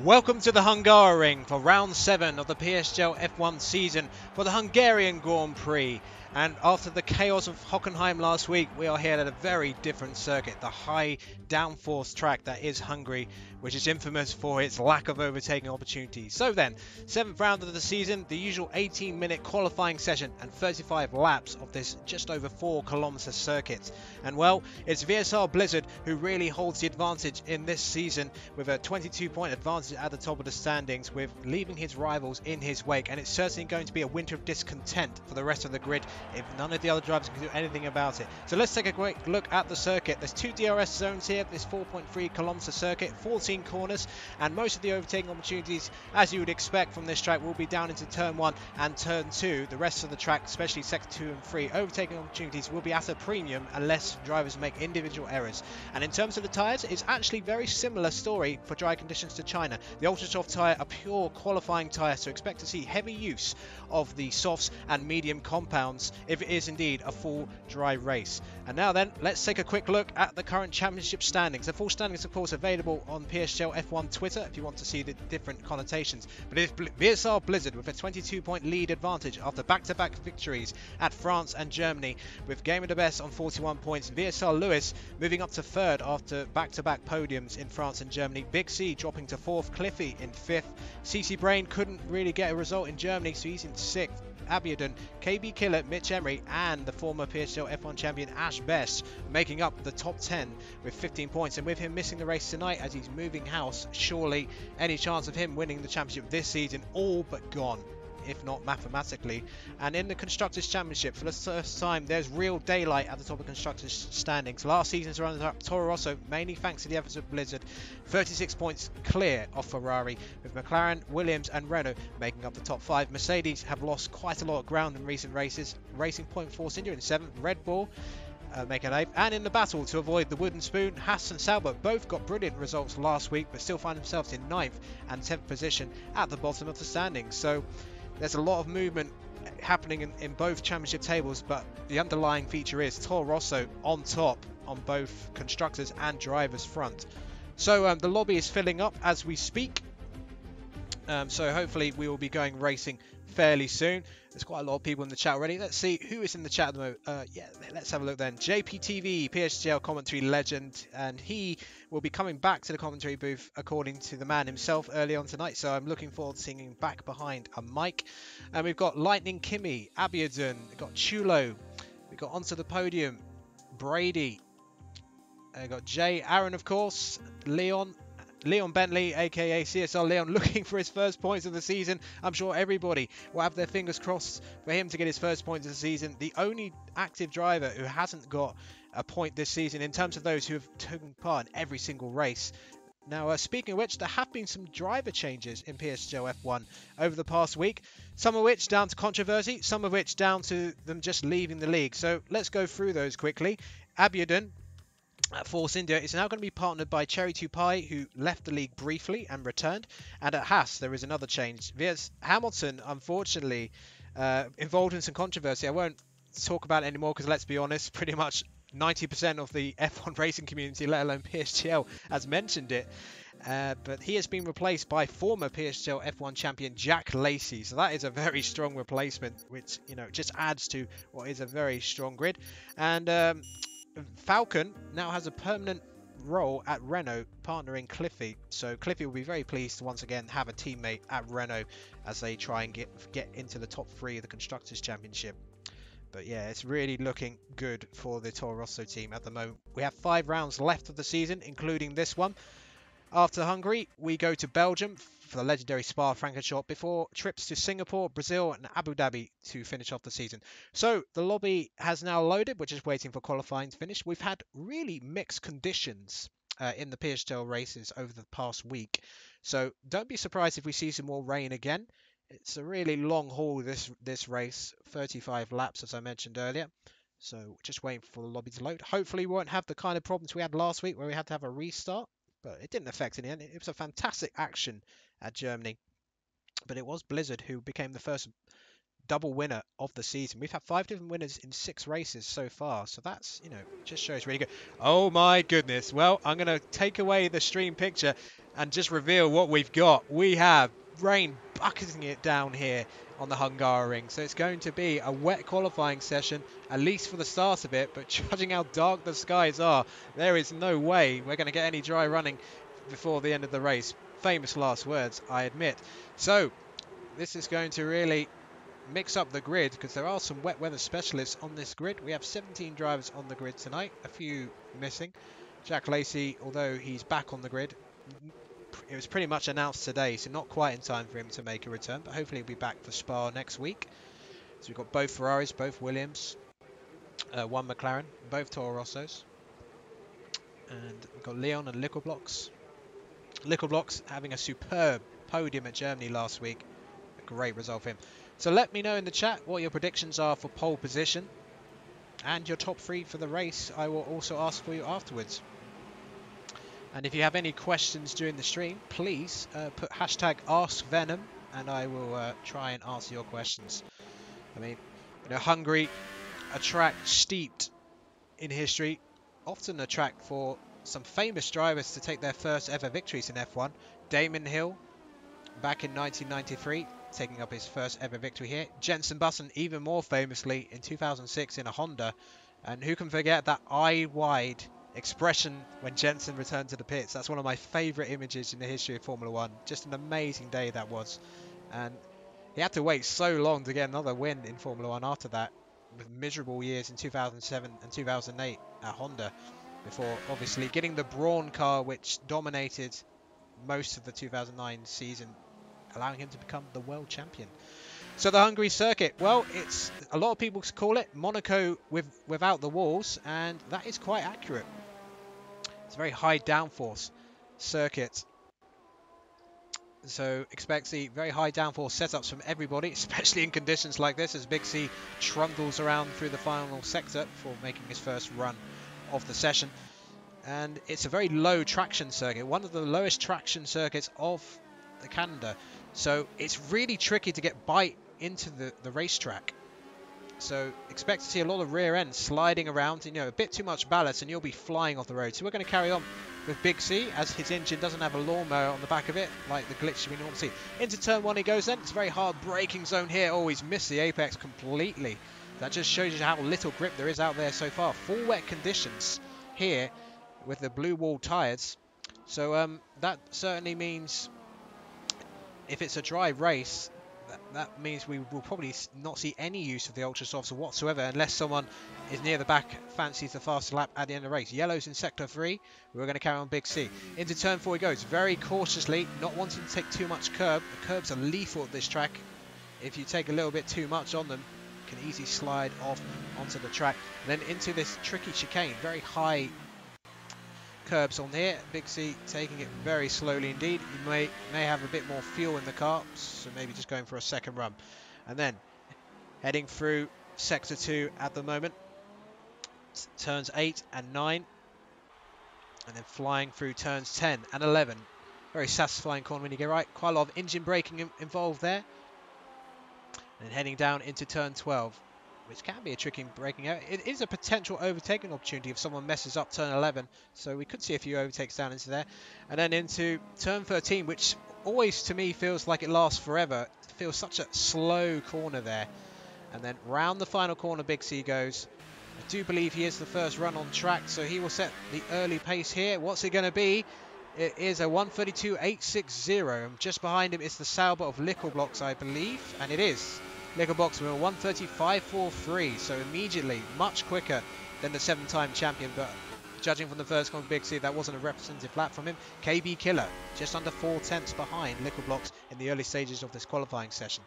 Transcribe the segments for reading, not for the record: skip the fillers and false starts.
Welcome to the Hungaroring for round 7 of the PSGL F1 season for the Hungarian Grand Prix. And after the chaos of Hockenheim last week, we are here at a very different circuit, the high downforce track that is Hungary, which is infamous for its lack of overtaking opportunities. So then, 7th round of the season, the usual 18-minute qualifying session and 35 laps of this just over 4-kilometer circuit. And well, it's VSR Blizzard who really holds the advantage in this season with a 22-point advantage at the top of the standings, with leaving his rivals in his wake. And it's certainly going to be a winter of discontent for the rest of the grid if none of the other drivers can do anything about it. So let's take a quick look at the circuit. There's 2 DRS zones here, this 4.3 kilometer circuit, 14 corners, and most of the overtaking opportunities, as you would expect from this track, will be down into turn 1 and turn 2. The rest of the track, especially sector 2 and 3, overtaking opportunities will be at a premium unless drivers make individual errors. And in terms of the tyres, it's actually very similar story for dry conditions to China. The ultra soft tyre, a pure qualifying tyre, so expect to see heavy use of the softs and medium compounds if it is indeed a full dry race. And now then, let's take a quick look at the current championship standings. The full standings, of course, available on PSGL F1 Twitter if you want to see the different connotations. But it's VSR Blizzard with a 22-point lead advantage after back-to-back victories at France and Germany, with Game of the Best on 41 points. VSR Lewis moving up to 3rd after back-to-back podiums in France and Germany. Big C dropping to 4th, Cliffy in 5th. CCBRAIN couldn't really get a result in Germany, so he's in 6th. Abiodun, KB Killer, Michemery, and the former PSGL F1 champion Ash Best making up the top 10 with 15 points. And with him missing the race tonight as he's moving house, surely any chance of him winning the championship this season all but gone, if not mathematically. And in the Constructors' Championship, for the first time, there's real daylight at the top of Constructors' standings. Last season's runner-up, Toro Rosso, mainly thanks to the efforts of Blizzard, 36 points clear of Ferrari, with McLaren, Williams and Renault making up the top 5. Mercedes have lost quite a lot of ground in recent races. Racing Point Force India in 7th, Red Bull making 8th, and in the battle to avoid the wooden spoon, Haas and Sauber both got brilliant results last week, but still find themselves in 9th and 10th position at the bottom of the standings. So there's a lot of movement happening in both championship tables, but the underlying feature is Toro Rosso on top on both constructors and drivers front. So the lobby is filling up as we speak. So hopefully we will be going racing fairly soon. There's quite a lot of people in the chat already. Let's see who is in the chat at the moment. Yeah, let's have a look then. JPTV, PSGL commentary legend, and he will be coming back to the commentary booth according to the man himself early on tonight. So I'm looking forward to seeing him back behind a mic. And we've got Lightning Kimmy, Abiodun, we've got Chulo, we've got Onto the Podium, Brady, we've got Jay, Aaron of course, Leon Bentley, aka CSR Leon, looking for his first points of the season. I'm sure everybody will have their fingers crossed for him to get his first points of the season. The only active driver who hasn't got a point this season in terms of those who have taken part in every single race. Now, speaking of which, there have been some driver changes in PSGL F1 over the past week, some of which down to controversy, some of which down to them just leaving the league. So let's go through those quickly. Abiodun at Force India is now going to be partnered by Cherry2Pie, who left the league briefly and returned. And at Haas, there is another change. Hamilton, unfortunately, involved in some controversy. I won't talk about it anymore because, let's be honest, pretty much 90% of the F1 racing community, let alone PSGL, has mentioned it. But he has been replaced by former PSGL F1 champion JackLacey. So that is a very strong replacement, which, you know, just adds to what is a very strong grid. And Falcon now has a permanent role at Renault, partnering Cliffy. So Cliffy will be very pleased to once again have a teammate at Renault as they try and get into the top 3 of the Constructors' Championship. But yeah, it's really looking good for the Toro Rosso team at the moment. We have 5 rounds left of the season, including this one. After Hungary, we go to Belgium for the legendary Spa-Francorchamps before trips to Singapore, Brazil and Abu Dhabi to finish off the season. So the lobby has now loaded. We're just waiting for qualifying to finish. We've had really mixed conditions in the PSGL races over the past week. So don't be surprised if we see some more rain again. It's a really long haul, this race, 35 laps as I mentioned earlier. So just waiting for the lobby to load. Hopefully we won't have the kind of problems we had last week where we had to have a restart. But it didn't affect in the end. It was a fantastic action at Germany. But it was Blizzard who became the first double winner of the season. We've had 5 different winners in 6 races so far. So that's, you know, just shows really good. Oh my goodness. Well, I'm going to take away the stream picture and just reveal what we've got. We have rain bucketing it down here on the Hungaroring, so it's going to be a wet qualifying session, at least for the start of it, but judging how dark the skies are, there is no way we're going to get any dry running before the end of the race. Famous last words, I admit. So this is going to really mix up the grid, because there are some wet weather specialists on this grid. We have 17 drivers on the grid tonight, a few missing. JackLacey, although he's back on the grid, it was pretty much announced today, so not quite in time for him to make a return, but hopefully he'll be back for Spa next week. So we've got both Ferraris, both Williams, one McLaren, both Toro Rossos, and we've got Leon and Liquorblocks. Liquorblocks having a superb podium at Germany last week. A great result for him. So let me know in the chat what your predictions are for pole position and your top 3 for the race. I will also ask for you afterwards. And if you have any questions during the stream, please put hashtag AskVenom, and I will try and answer your questions. I mean, you know, Hungary, a track steeped in history, often a track for some famous drivers to take their first ever victories in F1. Damon Hill, back in 1993, taking up his first ever victory here. Jenson Button, even more famously, in 2006 in a Honda. And who can forget that eye-wide expression when Jenson returned to the pits? That's one of my favourite images in the history of Formula 1. Just an amazing day that was. And he had to wait so long to get another win in Formula 1 after that, with miserable years in 2007 and 2008 at Honda, before obviously getting the Brawn car, which dominated most of the 2009 season, allowing him to become the world champion. So the Hungary circuit, well, it's a lot of people call it Monaco without the walls, and that is quite accurate. It's a very high downforce circuit, so expect to see very high downforce setups from everybody, especially in conditions like this, as Big C trundles around through the final sector before making his first run of the session. And it's a very low traction circuit, one of the lowest traction circuits of the Canada, so it's really tricky to get bite into the racetrack. So expect to see a lot of rear end sliding around, you know, a bit too much ballast and you'll be flying off the road. So we're going to carry on with Big C, as his engine doesn't have a lawnmower on the back of it like the glitch we normally see. Into turn 1 he goes then. It's a very hard braking zone here. Oh, he's missed the apex completely. That just shows you how little grip there is out there so far. Full wet conditions here with the blue wall tyres. So that certainly means if it's a dry race, that means we will probably not see any use of the ultra softs whatsoever, unless someone is near the back, fancies the faster lap at the end of the race. Yellow's in sector 3. We're going to carry on Big C. Into turn 4 he goes, very cautiously, not wanting to take too much curb. The curbs are lethal at this track. If you take a little bit too much on them, you can easily slide off onto the track. And then into this tricky chicane, very high curbs on here. Big C taking it very slowly indeed. You may have a bit more fuel in the car, so maybe just going for a second run. And then heading through sector 2 at the moment, turns 8 and 9, and then flying through turns 10 and 11. Very satisfying corner when you get right. Quite a lot of engine braking involved there. And then heading down into turn 12, which can be a tricky braking area. It is a potential overtaking opportunity if someone messes up turn 11, so we could see a few overtakes down into there. And then into turn 13, which always to me feels like it lasts forever. It feels such a slow corner there. And then round the final corner Big C goes. I do believe he is the first run on track, so he will set the early pace here. What's it going to be? It is a 1:32.860, and just behind him is the Sauber of Liquorblocks, I believe, and it is Liquorblocks with a 1:35.43, so immediately much quicker than the 7-time champion. But judging from the first corner Big C, that wasn't a representative lap from him. KB Killer just under 4 tenths behind Liquorblocks in the early stages of this qualifying session.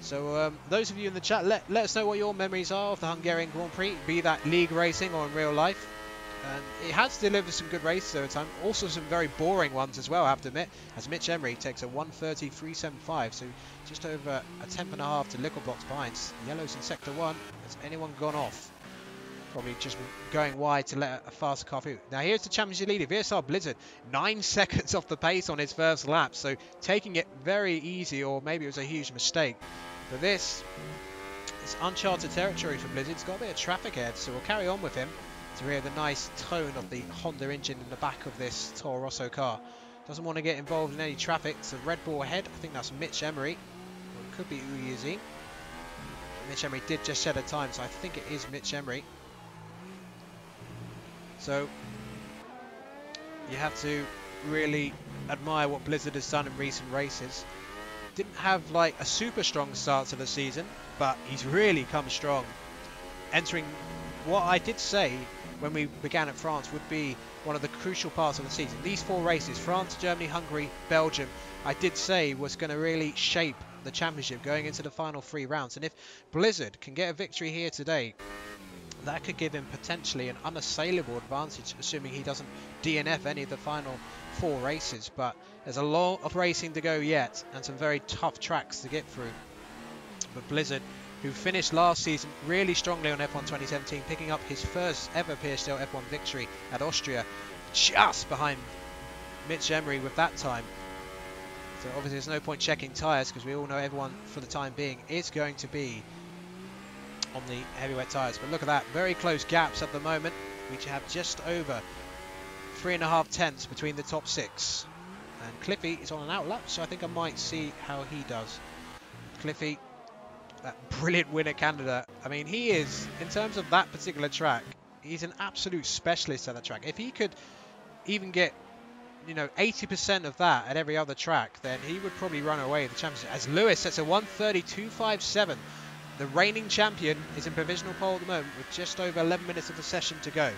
So those of you in the chat, let us know what your memories are of the Hungarian Grand Prix, be that league racing or in real life. And it has delivered some good races over time, also some very boring ones as well, I have to admit, as Michemery takes a 1:30.375, so just over a tenth and a half to Liquorblocks behind. Yellow's in sector 1. Has anyone gone off? Probably just going wide to let a faster car through. Now here's the championship leader, VSR Blizzard, 9 seconds off the pace on his first lap, so taking it very easy, or maybe it was a huge mistake. But this is uncharted territory for Blizzard. It's got a bit of traffic ahead, so we'll carry on with him to hear the nice tone of the Honda engine in the back of this Toro Rosso car. Doesn't want to get involved in any traffic. It's a Red Bull ahead. I think that's Michemery. Or it could be Uyuzi. Michemery did just shed a time, so I think it is Michemery. So you have to really admire what Blizzard has done in recent races. Didn't have like a super strong start to the season, but he's really come strong. Entering what I did say when we began at France would be one of the crucial parts of the season. These 4 races, France, Germany, Hungary, Belgium, I did say was going to really shape the championship going into the final 3 rounds. And if Blizzard can get a victory here today, that could give him potentially an unassailable advantage, assuming he doesn't DNF any of the final 4 races. But there's a lot of racing to go yet, and some very tough tracks to get through. But Blizzard, who finished last season really strongly on F1 2017, picking up his first ever PSGL F1 victory at Austria, just behind Michemery with that time. So obviously there's no point checking tyres, because we all know everyone for the time being is going to be on the heavyweight tyres. But look at that, very close gaps at the moment. We have just over 3.5 tenths between the top 6. And Cliffy is on an outlap, so I think I might see how he does. Cliffy, that brilliant winner candidate. I mean, he is, in terms of that particular track, he's an absolute specialist at that track. If he could even get, you know, 80% of that at every other track, then he would probably run away with the championship. As Lewis sets a 1:32.57. The reigning champion is in provisional pole at the moment with just over 11 minutes of the session to go.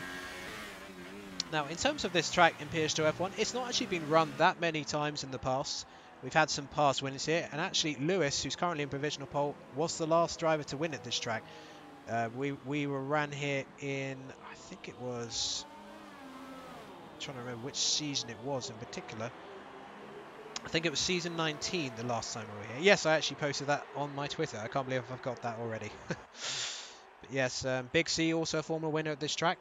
Now, in terms of this track in PSGL F1, it's not actually been run that many times in the past. We've had some past winners here, and actually Lewis, who's currently in provisional pole, was the last driver to win at this track. We were ran here in, I think it was, I'm trying to remember which season it was in particular. I think it was season 19 the last time we were here. Yes, I actually posted that on my Twitter. I can't believe I've got that already. But yes, Big C also a former winner at this track.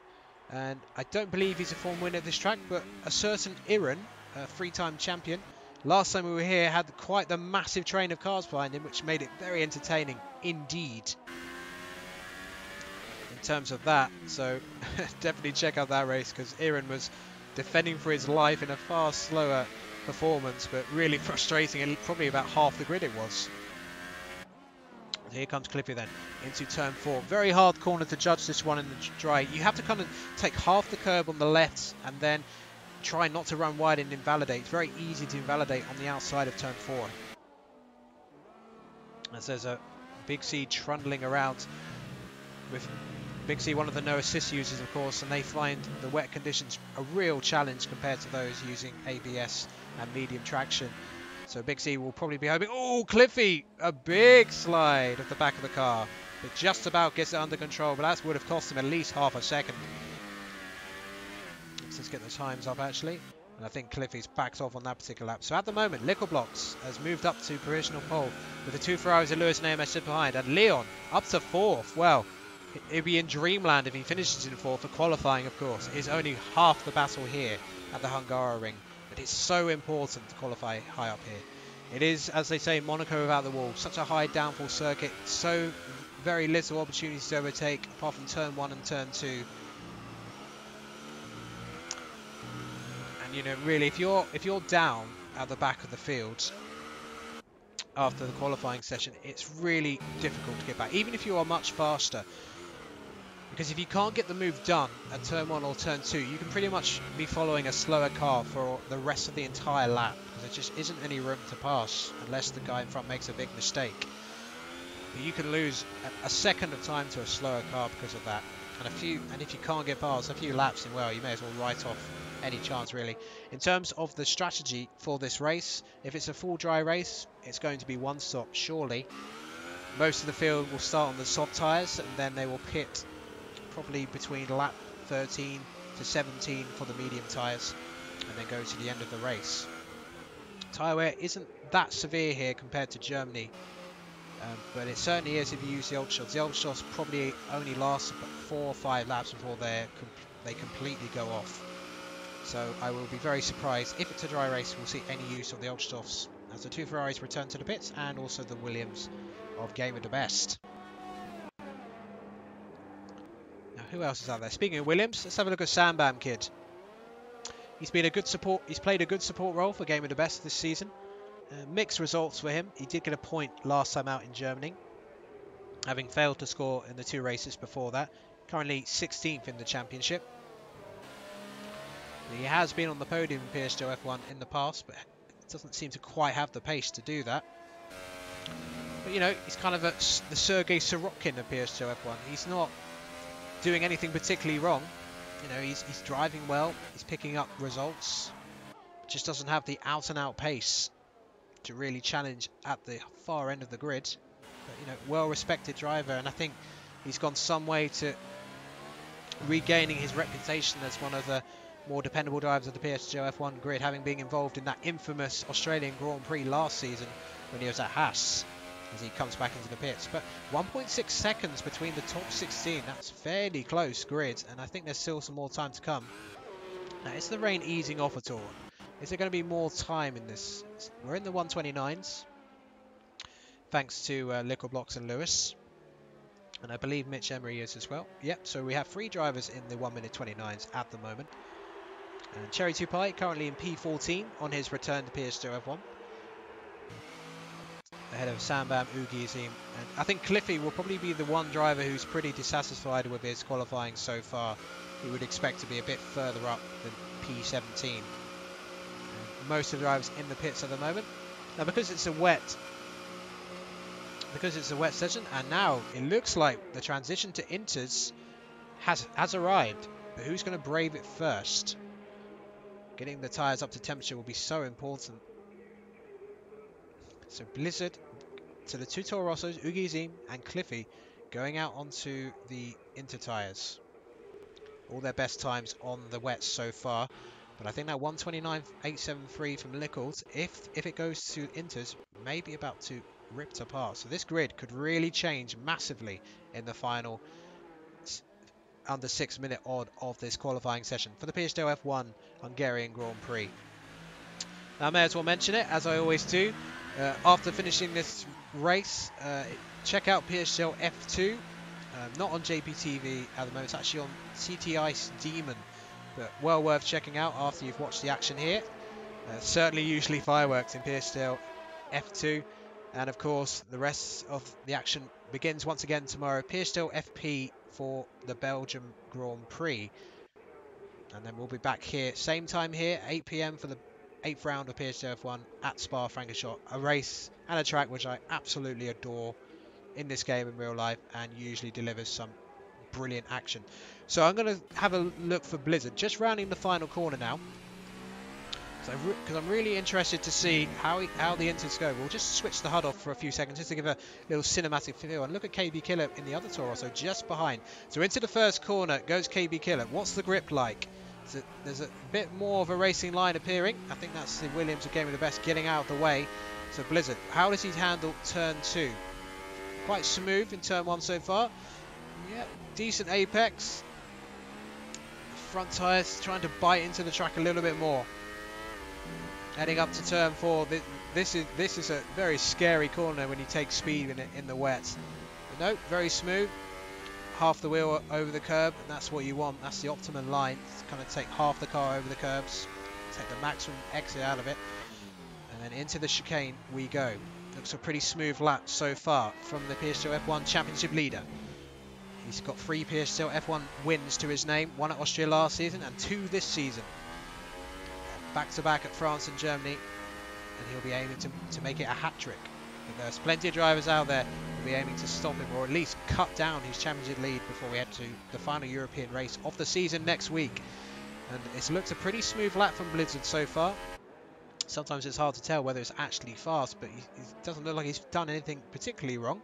And I don't believe he's a former winner at this track, but a certain Iran, a 3-time champion, last time we were here had quite the massive train of cars behind him, which made it very entertaining indeed in terms of that. So definitely check out that race, because Iran was defending for his life in a far slower performance, but really frustrating, and probably about half the grid it was. Here comes Cliffy then into turn 4. Very hard corner to judge this one in the dry. You have to kind of take half the curb on the left and then try not to run wide and invalidate. It's very easy to invalidate on the outside of turn 4. As there's a Big C trundling around with Big C, one of the no assist users of course, and they find the wet conditions a real challenge compared to those using ABS and medium traction. So Big C will probably be hoping. Oh, Cliffy! A big slide at the back of the car. It just about gets it under control, but that would have cost him at least half a second. Let's get the times up actually. And I think Cliffy's backed off on that particular lap. So at the moment, Liquor Blocks has moved up to provisional pole with the 2 Ferraris of Lewis and AMS sit behind. And Leon up to 4th. Well, it'd be in dreamland if he finishes in 4th for qualifying, of course. It is only half the battle here at the Hungaroring. But it's so important to qualify high up here. It is, as they say, Monaco without the wall. Such a high downforce circuit. So very little opportunities to overtake, apart from turn 1 and turn 2. And you know, really, if you're down at the back of the field after the qualifying session, it's really difficult to get back, even if you are much faster. Because if you can't get the move done at turn 1 or turn 2, you can pretty much be following a slower car for the rest of the entire lap, because there just isn't any room to pass unless the guy in front makes a big mistake. But you can lose a second of time to a slower car because of that. And if you can't get past a few laps in, well, you may as well write off any chance really. In terms of the strategy for this race, if it's a full dry race, it's going to be one stop surely. Most of the field will start on the soft tyres, and then they will pit probably between lap 13 to 17 for the medium tyres, and then go to the end of the race. Tyre wear isn't that severe here compared to Germany, but it certainly is if you use the Ultrasofts. The Ultrasofts probably only last about 4 or 5 laps before they completely go off. So I will be very surprised if it's a dry race we'll see any use of the Ultrasofts, as the 2 Ferraris return to the pits, and also the Williams of Game of the Best. Now, who else is out there? Speaking of Williams, let's have a look at Sambamkid. He's been a good support. He's played a good support role for Game of the Best this season. Mixed results for him. He did get a point last time out in Germany, having failed to score in the 2 races before that. Currently 16th in the championship. He has been on the podium in PSGL F1 in the past, but doesn't seem to quite have the pace to do that. But, you know, he's kind of the Sergei Sorokin of PSGL F1. He's not doing anything particularly wrong. You know, he's driving well, he's picking up results, just doesn't have the out-and-out pace to really challenge at the far end of the grid. But, you know, well-respected driver, and I think he's gone some way to regaining his reputation as one of the more dependable drivers of the PSGL F1 grid, having been involved in that infamous Australian Grand Prix last season when he was at Haas, as he comes back into the pits. But 1.6 seconds between the top 16, that's fairly close grid, and I think there's still some more time to come. Now, is the rain easing off at all? Is there going to be more time in this? We're in the 129s, thanks to Liquorblocks and Lewis. And I believe Michemery is as well. Yep, so we have 3 drivers in the 1 minute 29s at the moment. And Cherry2Pie currently in P14 on his return to PSGL F1. Ahead of Sambamkid. And I think Cliffy will probably be the one driver who's pretty dissatisfied with his qualifying so far. He would expect to be a bit further up than P17. And most of the drivers in the pits at the moment. Now, because it's a wet session, and now it looks like the transition to inters has arrived. But who's going to brave it first? Getting the tyres up to temperature will be so important. So Blizzard to the 2 Toro Rossos, Ugizim and Cliffy, going out onto the inter tyres. All their best times on the wets so far. But I think that 129.873 from Lickles, if it goes to inters, may be about to rip apart. So this grid could really change massively in the final under 6 minute odd of this qualifying session for the PSGL F1 Hungarian Grand Prix. Now, I may as well mention it, as I always do. After finishing this race, check out PSGL F2. Not on JPTV at the moment, it's actually on CT Ice Demon. But well worth checking out after you've watched the action here. Certainly usually fireworks in PSGL F2. And of course, the rest of the action begins once again tomorrow. PSGL FP for the Belgium Grand Prix. And then we'll be back here, same time here, 8 PM for the 8th round of PSGL F1 at Spa-Francorchamps. A race and a track which I absolutely adore in this game in real life and usually delivers some brilliant action. So I'm going to have a look for Blizzard, just rounding the final corner now. Because I'm really interested to see how the inters go. We'll just switch the HUD off for a few seconds just to give a little cinematic feel. And look at KB Killer in the other Toro, so just behind. So into the first corner goes KB Killer. What's the grip like? So there's a bit more of a racing line appearing. I think that's the Williams of Game of the Best getting out of the way. So Blizzard, how does he handle turn 2? Quite smooth in turn 1 so far. Yeah, decent apex. Front tyres trying to bite into the track a little bit more. Heading up to turn 4, this is a very scary corner when you take speed in the wet. But no, very smooth. Half the wheel over the curb, and that's what you want. That's the optimum line. It's kind of take half the car over the curbs, take the maximum exit out of it, and then into the chicane we go. Looks a pretty smooth lap so far from the PSGL F1 Championship leader. He's got 3 PSGL F1 wins to his name, 1 at Austria last season and 2 this season. Back-to-back at France and Germany, and he'll be aiming to make it a hat-trick. But there's plenty of drivers out there who'll be aiming to stop him, or at least cut down his championship lead before we head to the final European race of the season next week. And it's looked a pretty smooth lap from Blizzard so far. Sometimes it's hard to tell whether it's actually fast, but he doesn't look like he's done anything particularly wrong.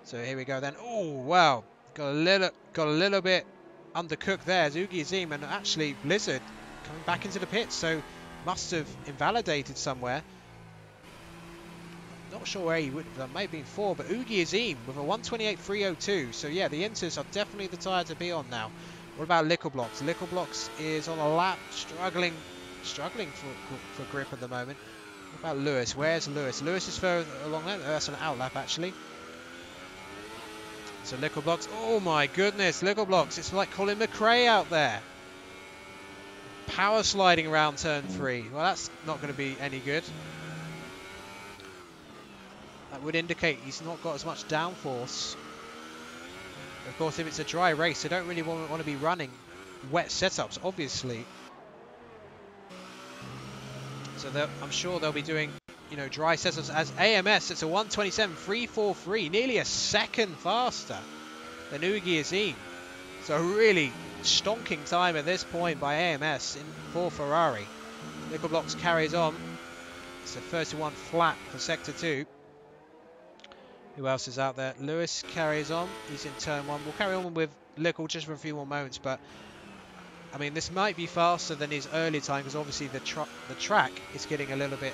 So here we go then. Oh wow, got a little bit undercooked there. Zugi Azim, and actually Blizzard coming back into the pits, so must have invalidated somewhere. Not sure where he would have done, maybe been 4, but Ugi Azim with a 128.302. So yeah, the inters are definitely the tyre to be on now. What about Liquorblocks? Liquorblocks is on a lap, struggling for grip at the moment. What about Lewis? Where's Lewis? Lewis is further along there. Oh, that's an outlap actually. So Liquorblocks, oh my goodness, Liquorblocks, it's like Colin McRae out there. Power sliding around turn 3. Well, that's not going to be any good. That would indicate he's not got as much downforce. Of course, if it's a dry race, they don't really want to be running wet setups, obviously. So I'm sure they'll be doing, you know, dry setups. As AMS, it's a 1:27.343, nearly a second faster than Ugi. So really stonking time at this point by AMS for Ferrari. Nickel Blocks carries on. It's a 31 flat for Sector 2. Who else is out there? Lewis carries on. He's in turn 1. We'll carry on with Nickel just for a few more moments, but I mean, this might be faster than his early time because obviously the track is getting a little bit,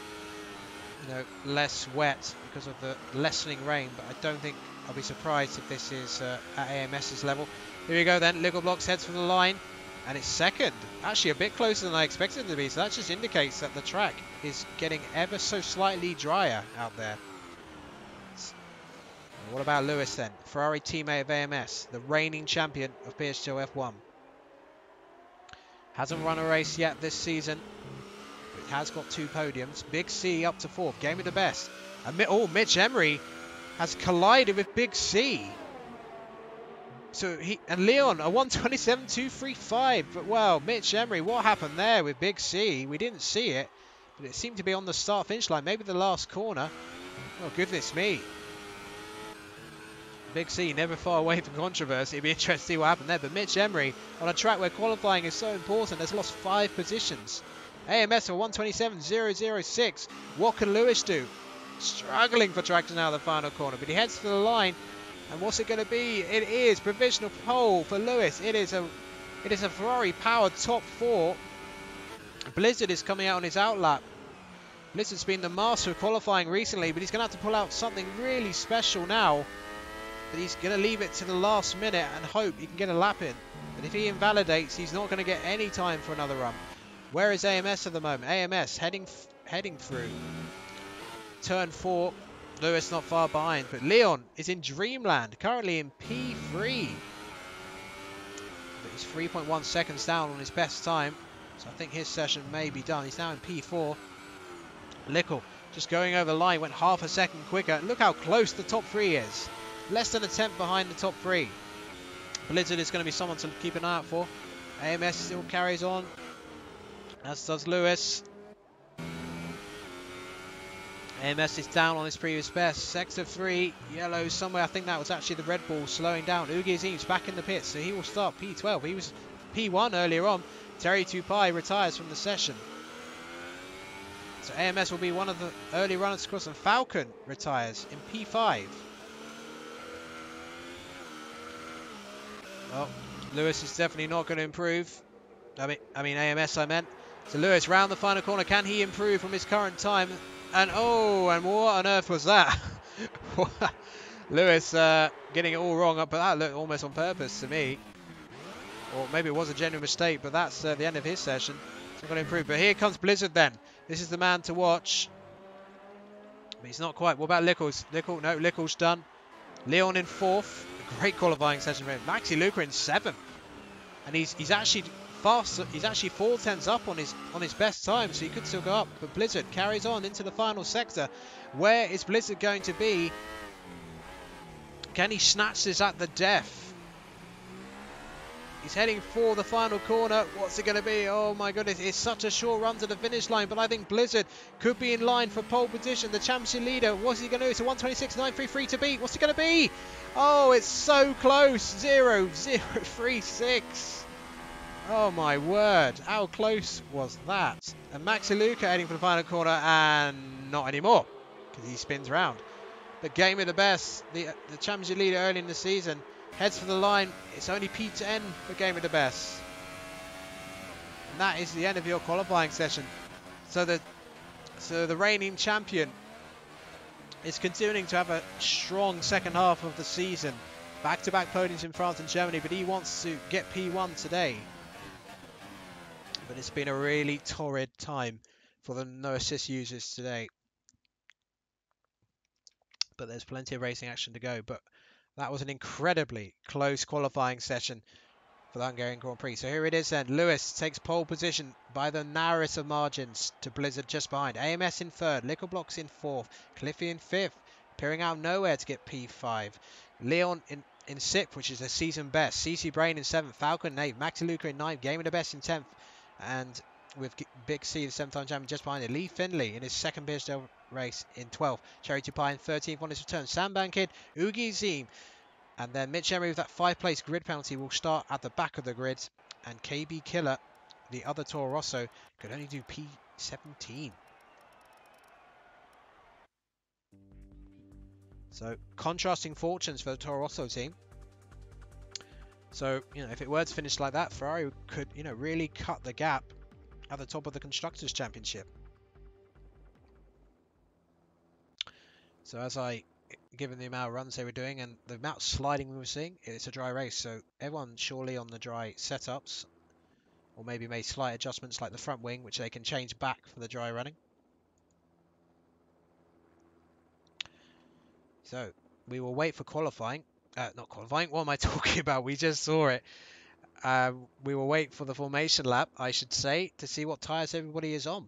you know, less wet because of the lessening rain. But I don't think I'll be surprised if this is at AMS's level. Here we go then. Nickel Blocks heads for the line, and it's second. Actually, a bit closer than I expected it to be. So that just indicates that the track is getting ever so slightly drier out there. What about Lewis then? Ferrari teammate of AMS, the reigning champion of PSGL F1. Hasn't run a race yet this season, but has got 2 podiums. Big C up to 4th, game of the best. And Michemery has collided with Big C. So Leon, a 1:27.235. But well, Michemery, what happened there with Big C? We didn't see it, but it seemed to be on the start-finish line, maybe the last corner. Oh, goodness me. Big C never far away from controversy. It'd be interesting to see what happened there. But Michemery, on a track where qualifying is so important, has lost 5 positions. AMS for 1:27.006. What can Lewis do? Struggling for traction out of the final corner, but he heads to the line. And what's it going to be? It is provisional pole for Lewis. It is a Ferrari-powered top 4. Blizzard is coming out on his outlap. Blizzard's been the master of qualifying recently, but he's going to have to pull out something really special now. But he's going to leave it to the last minute and hope he can get a lap in. But if he invalidates, he's not going to get any time for another run. Where is AMS at the moment? AMS heading through turn 4. Lewis not far behind, but Leon is in dreamland, currently in P3. But he's 3.1 seconds down on his best time, so I think his session may be done. He's now in P4. Nickel just going over the line, went half a second quicker. Look how close the top 3 is. Less than a tenth behind the top 3. Blizzard is going to be someone to keep an eye out for. AMS still carries on, as does Lewis. AMS is down on his previous best. Sector 3, yellow somewhere. I think that was actually the Red Bull slowing down. Ugi back in the pits, so he will start P12. He was P1 earlier on. Cherry2Pie retires from the session. So AMS will be one of the early runners across, and Falcon retires in P5. Well, Lewis is definitely not going to improve. I mean AMS I meant. So Lewis round the final corner. Can he improve from his current time? And oh, and what on earth was that? Lewis getting it all wrong, but that looked almost on purpose to me. Or maybe it was a genuine mistake, but that's the end of his session. It's not going to improve. But here comes Blizzard then. This is the man to watch. But he's not quite. What about Lickles? No, Lickles done. Leon in 4th. A great qualifying session for him. MaxiLuca in 7th. And he's actually faster. He's actually 4 tenths up on his best time, so he could still go up. But Blizzard carries on into the final sector. Where is Blizzard going to be? Can he snatch this at the death? He's heading for the final corner. What's it going to be? Oh my goodness, it's such a short run to the finish line, but I think Blizzard could be in line for pole position. The championship leader, what's he going to do? It's a 1:26.933 to beat. What's it going to be? Oh, it's so close. 0:036. Oh my word, how close was that? And MaxiLuca heading for the final corner, and not anymore, because he spins round. The game of the best, the championship leader early in the season, heads for the line. It's only P10 for game of the best. And that is the end of your qualifying session. So the reigning champion is continuing to have a strong second half of the season. Back-to-back podiums in France and Germany, but he wants to get P1 today. But it's been a really torrid time for the no assist users today. But there's plenty of racing action to go. But that was an incredibly close qualifying session for the Hungarian Grand Prix. So here it is then. Lewis takes pole position by the narrowest of margins to Blizzard just behind. AMS in third, Liquor Blocks in fourth, Cliffy in fifth, appearing out of nowhere to get P5. Leon in sixth, which is a season best. CCBRAIN in seventh, Falcon in eighth, MaxiLuca in ninth, Gaming the Best in 10th, and with Big C, the 7-time champion, just behind it. Leefindlay in his second PSGL race in 12th, Cherry2Pie in 13th on his return. Sambamkid, Ugi Zim, and then Michemery with that 5th-place grid penalty will start at the back of the grid. And KB Killer, the other Toro Rosso, could only do P17. So contrasting fortunes for the Toro Rosso team. So, if it were to finish like that, Ferrari could, really cut the gap at the top of the Constructors' Championship. So as given the amount of runs they were doing and the amount of sliding we were seeing, it's a dry race. So everyone surely on the dry setups, or maybe made slight adjustments like the front wing, which they can change back for the dry running. So we will wait for qualifying. Not qualifying, what am I talking about? We just saw it. We will wait for the formation lap, I should say, to see what tyres everybody is on.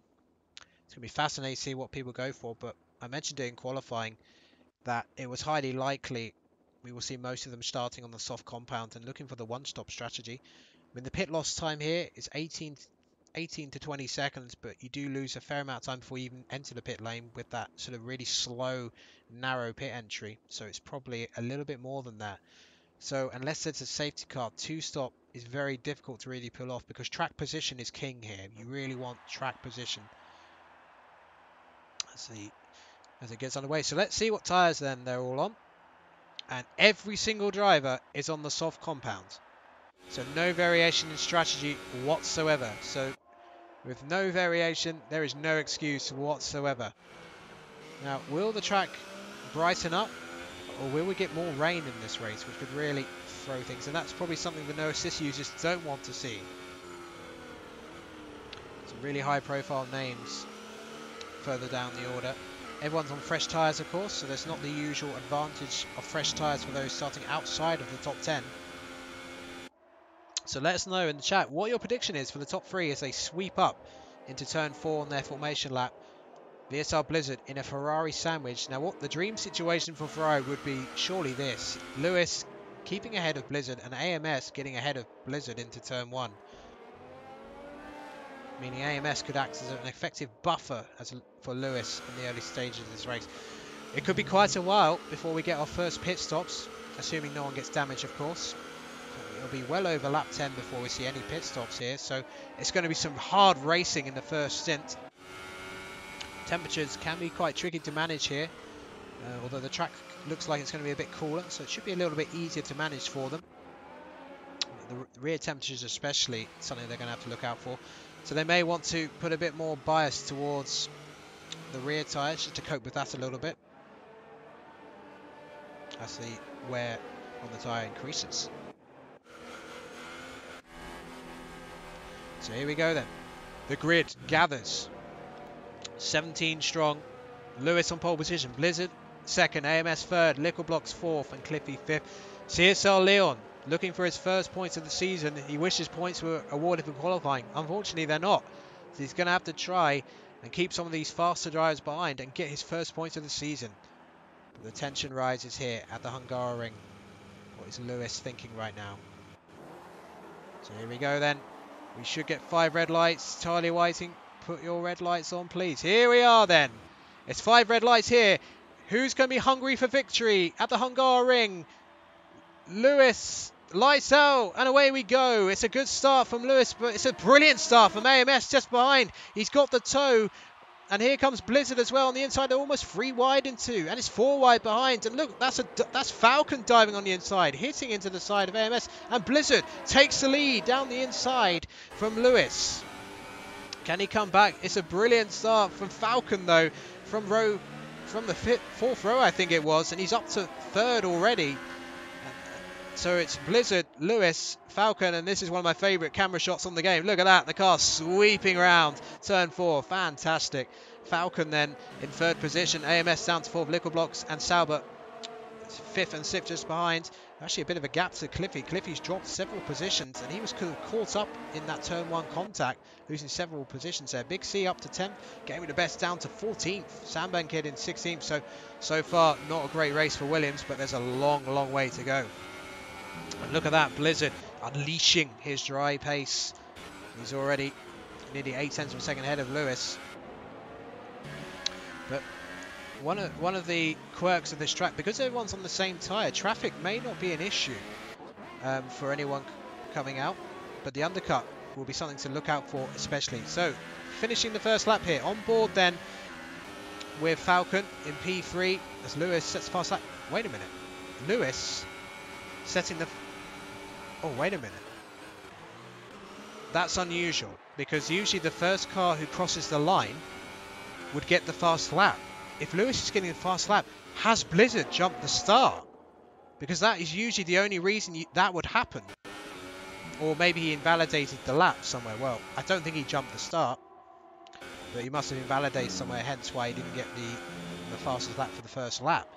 It's going to be fascinating to see what people go for, but I mentioned during qualifying that it was highly likely we will see most of them starting on the soft compound and looking for the one-stop strategy. I mean, the pit loss time here is 18 to 20 seconds, but you do lose a fair amount of time before you even enter the pit lane with that sort of really slow, narrow pit entry. So it's probably a little bit more than that. So unless it's a safety car, two-stop is very difficult to really pull off because track position is king here. You really want track position as it gets underway. So let's see what tyres then they're all on. And every single driver is on the soft compound. So no variation in strategy whatsoever. So with no variation, there is no excuse whatsoever. Now, will the track brighten up? Or will we get more rain in this race, which could really throw things? And that's probably something the no assist users don't want to see. Some really high profile names further down the order. Everyone's on fresh tyres, of course, so there's not the usual advantage of fresh tyres for those starting outside of the top 10. So let us know in the chat what your prediction is for the top 3 as they sweep up into turn 4 on their formation lap. VSR Blizzard in a Ferrari sandwich. Now, what the dream situation for Ferrari would be surely this. Lewis keeping ahead of Blizzard and AMS getting ahead of Blizzard into turn 1. Meaning AMS could act as an effective buffer for Lewis in the early stages of this race. It could be quite a while before we get our first pit stops, assuming no one gets damaged, of course. It'll be well over lap 10 before we see any pit stops here, so it's going to be some hard racing in the first stint. Temperatures can be quite tricky to manage here, although the track looks like it's going to be a bit cooler, so it should be a little bit easier to manage for them. The rear temperatures especially something they're going to have to look out for. So they may want to put a bit more bias towards the rear tyres just to cope with that a little bit as the wear on the tyre increases. So here we go then. The grid gathers. 17 strong. Lewis on pole position. Blizzard second. AMS third. Liquor Blocks fourth. And Cliffy fifth. CSL Leon looking for his first points of the season. He wishes points were awarded for qualifying. Unfortunately, they're not. So he's going to have to try and keep some of these faster drivers behind and get his first points of the season. But the tension rises here at the Hungaroring. What is Lewis thinking right now? So here we go then. We should get 5 red lights. Charlie Whiting, put your red lights on, please. Here we are then. It's 5 red lights here. Who's going to be hungry for victory at the Hungaroring? Lewis, lights out, and away we go. It's a good start from Lewis, but it's a brilliant start from AMS just behind. He's got the toe, and here comes Blizzard as well on the inside. They're almost 3 wide into, and it's 4 wide behind. And look, that's Falcon diving on the inside, hitting into the side of AMS, and Blizzard takes the lead down the inside from Lewis. Can he come back? It's a brilliant start from Falcon though, from the 4th row I think it was, and he's up to 3rd already. So it's Blizzard, Lewis, Falcon, and this is one of my favourite camera shots on the game. Look at that, the car sweeping around turn 4. Fantastic. Falcon then in 3rd position. AMS down to 4th, Liquor Blocks and Sauber fifth and sixth just behind. Actually a bit of a gap to Cliffy. Cliffy's dropped several positions and he was caught up in that turn 1 contact, losing several positions there. Big C up to 10th, Gaming the Best down to 14th, Sambamkid in 16th. So far not a great race for Williams, but there's a long way to go. And look at that, Blizzard unleashing his dry pace. He's already nearly 8 tenths of a second ahead of Lewis. But one of the quirks of this track, because everyone's on the same tyre, traffic may not be an issue for anyone coming out, but the undercut will be something to look out for especially. So, finishing the first lap here, on board then with Falcon in P3 as Lewis sets the fast lap. Wait a minute, Lewis setting the... Oh, wait a minute. That's unusual, because usually the first car who crosses the line would get the fast lap. If Lewis is getting the fast lap, has Blizzard jumped the start? Because that is usually the only reason that would happen. Or maybe he invalidated the lap somewhere. Well, I don't think he jumped the start, but he must have invalidated somewhere, hence why he didn't get the fastest lap for the first lap.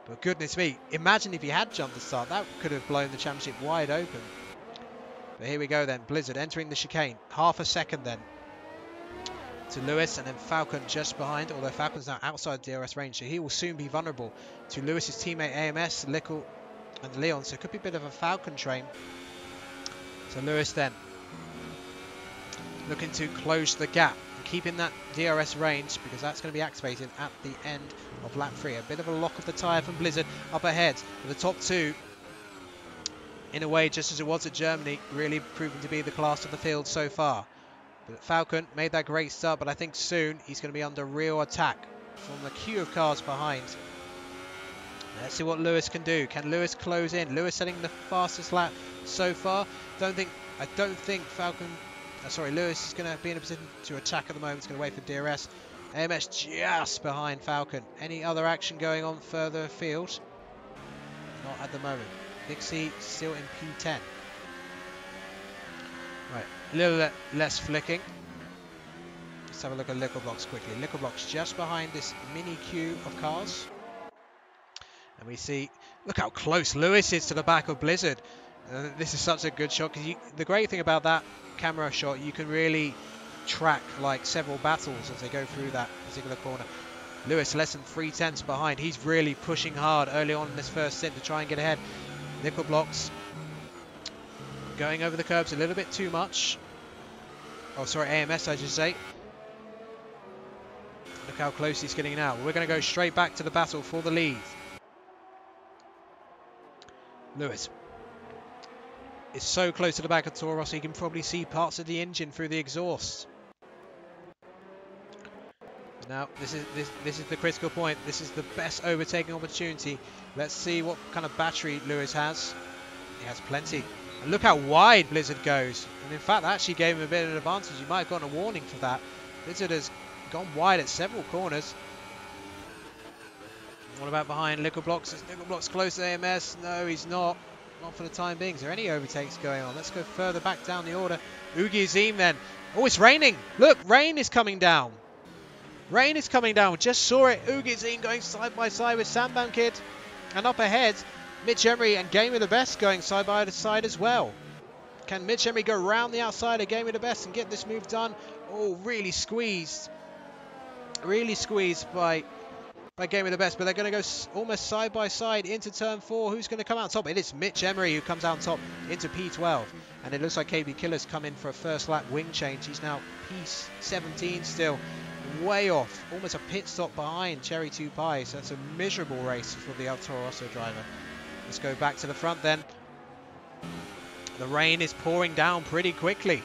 But goodness me, imagine if he had jumped the start, that could have blown the championship wide open. But here we go then, Blizzard entering the chicane, half a second then to Lewis, and then Falcon just behind, although Falcon's now outside DRS range, so he will soon be vulnerable to Lewis's teammate AMS, Lickle and Leon, so it could be a bit of a Falcon train. So Lewis then looking to close the gap and keeping that DRS range, because that's going to be activated at the end of lap 3. A bit of a lock of the tyre from Blizzard up ahead, with the top two in a way just as it was at Germany, really proving to be the class of the field so far. But Falcon made that great start, but I think soon he's going to be under real attack from the queue of cars behind. Let's see what Lewis can do. Can Lewis close in? Lewis setting the fastest lap so far. I don't think Lewis is going to be in a position to attack at the moment. He's going to wait for DRS. AMS just behind Falcon. Any other action going on further afield? Not at the moment. Big C still in P10. Right, a little less flicking. Let's have a look at Lickle Blocks quickly. Lickle Blocks just behind this mini queue of cars. And we see, look how close Lewis is to the back of Blizzard. This is such a good shot, because the great thing about that camera shot, you can really track like several battles as they go through that particular corner. Lewis less than 3 tenths behind. He's really pushing hard early on in this first stint to try and get ahead. Lickle Blocks going over the curbs a little bit too much. Oh, sorry, AMS I should say. Look how close he's getting now. We're going to go straight back to the battle for the lead. Lewis is so close to the back of Toro Rosso, you can probably see parts of the engine through the exhaust. Now, this is the critical point. This is the best overtaking opportunity. Let's see what kind of battery Lewis has. He has plenty. And look how wide Blizzard goes. And in fact, that actually gave him a bit of an advantage. You might have gotten a warning for that. Blizzard has gone wide at several corners. What about behind Lickle Blocks? Is Lickle Blocks close to AMS? No, he's not. Not for the time being. Is there any overtakes going on? Let's go further back down the order. Ugi Azim then. Oh, it's raining. Look, rain is coming down. Rain is coming down. We just saw it. Ugi Azim going side by side with Sambamkid. And up ahead, Michemery and Game of the Best going side by side as well. Can Michemery go round the outside of Game of the Best and get this move done? Oh, really squeezed. Really squeezed by Game of the Best, but they're going to go almost side by side into turn 4. Who's going to come out top? It is Michemery who comes out top into P12, and it looks like KB Killer's come in for a first lap wing change. He's now P17 still, way off, almost a pit stop behind Cherry2Pie, so that's a miserable race for the Toro Rosso driver. Let's go back to the front then. The rain is pouring down pretty quickly,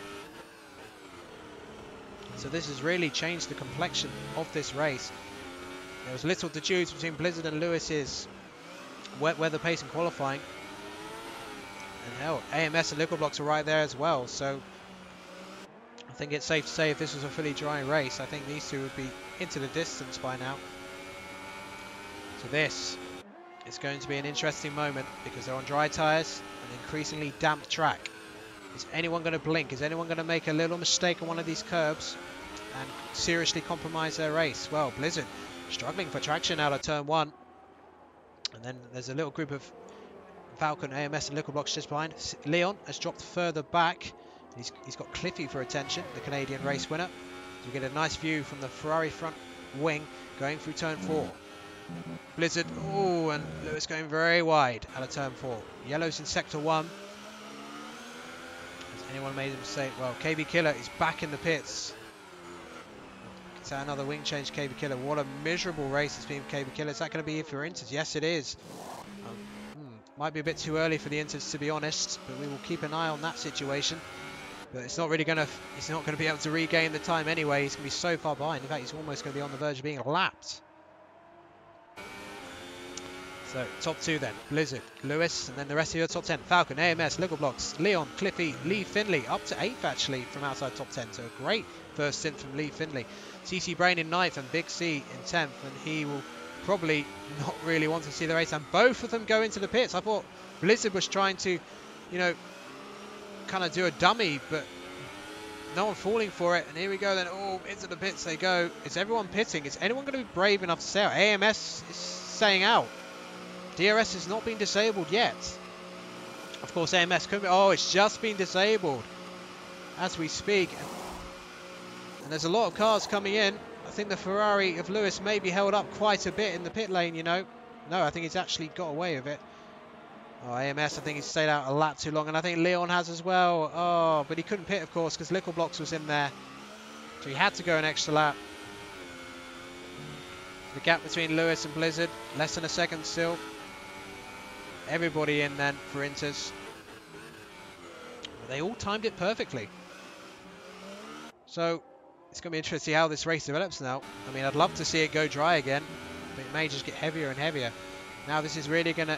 so this has really changed the complexion of this race. There was little to choose between Blizzard and Lewis's wet weather pace in qualifying. And hell, AMS and Lickle Blocks are right there as well. So I think it's safe to say if this was a fully dry race, I think these two would be into the distance by now. So this is going to be an interesting moment because they're on dry tyres and increasingly damp track. Is anyone going to blink? Is anyone going to make a little mistake on one of these curbs and seriously compromise their race? Well, Blizzard struggling for traction out of turn 1. And then there's a little group of Falcon, AMS and Little Blocks just behind. Leon has dropped further back. He's got Cliffy for attention, the Canadian race winner. So we get a nice view from the Ferrari front wing going through turn 4. Blizzard, oh, and Lewis going very wide out of turn 4. Yellow's in sector 1. Has anyone made a mistake? Well, KB Killer is back in the pits. It's another wing change, KB Killer. What a miserable race it's been for KB Killer. Is that going to be for Inters? Yes, it is. Might be a bit too early for the Inters, to be honest, but we will keep an eye on that situation. But it's not really going to. He's not going to be able to regain the time anyway. He's going to be so far behind. In fact, he's almost going to be on the verge of being lapped. So top 2 then: Blizzard, Lewis, and then the rest of your top 10: Falcon, AMS, Little Blocks, Leon, Cliffy, Leefindlay, up to 8th actually from outside top 10. So a great first stint from Leefindlay. CCBRAIN in 9th and Big C in 10th, and he will probably not really want to see the race, and both of them go into the pits. I thought Blizzard was trying to, you know, kind of do a dummy, but no one falling for it. And here we go then. Oh, into the pits they go. Is everyone pitting? Is anyone going to be brave enough to stay out? AMS is staying out. DRS has not been disabled yet. Of course, AMS could be. Oh, it's just been disabled as we speak. And there's a lot of cars coming in. I think the Ferrari of Lewis may be held up quite a bit in the pit lane, you know. No, I think he's actually got away with it. Oh, AMS, I think he's stayed out a lap too long, and I think Leon has as well. Oh, but he couldn't pit, of course, because Little Blocks was in there. So he had to go an extra lap. The gap between Lewis and Blizzard, less than a second still. Everybody in then for Inters. But they all timed it perfectly. So it's going to be interesting to see how this race develops now. I mean, I'd love to see it go dry again, but it may just get heavier and heavier. Now this is really going to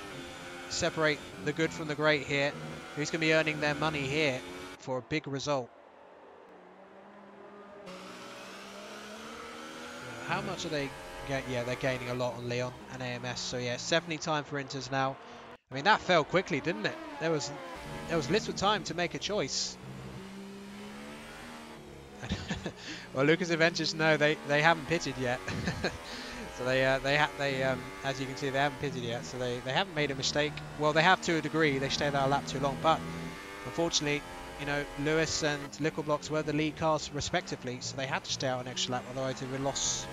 separate the good from the great here. Who's going to be earning their money here for a big result? How much are they? Yeah, they're gaining a lot on Leon and AMS. So yeah, 70 time for Inters now. I mean, that fell quickly, didn't it? There was little time to make a choice. Well, Lucas Adventures, no, they haven't pitted yet. So they as you can see, they haven't pitted yet. So they haven't made a mistake. Well, they have to a degree. They stayed out a lap too long, but unfortunately, you know, Lewis and Little Blocks were the lead cars respectively, so they had to stay out an extra lap. Otherwise, they would have lost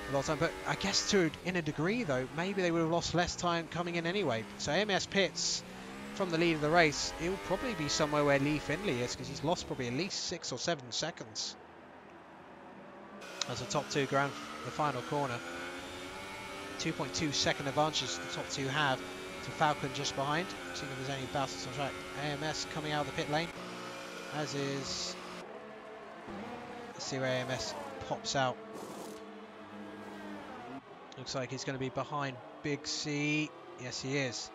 a lot of time. But I guess in a degree though, maybe they would have lost less time coming in anyway. So AMS pits from the lead of the race. It will probably be somewhere where Leefindlay is, because he's lost probably at least 6 or 7 seconds. As the top 2 go around the final corner. 2.2 second advantage the top 2 have to Falcon just behind. Seeing if there's any bounces on track. AMS coming out of the pit lane, as is. Let's see where AMS pops out. Looks like he's going to be behind Big C. Yes, he is.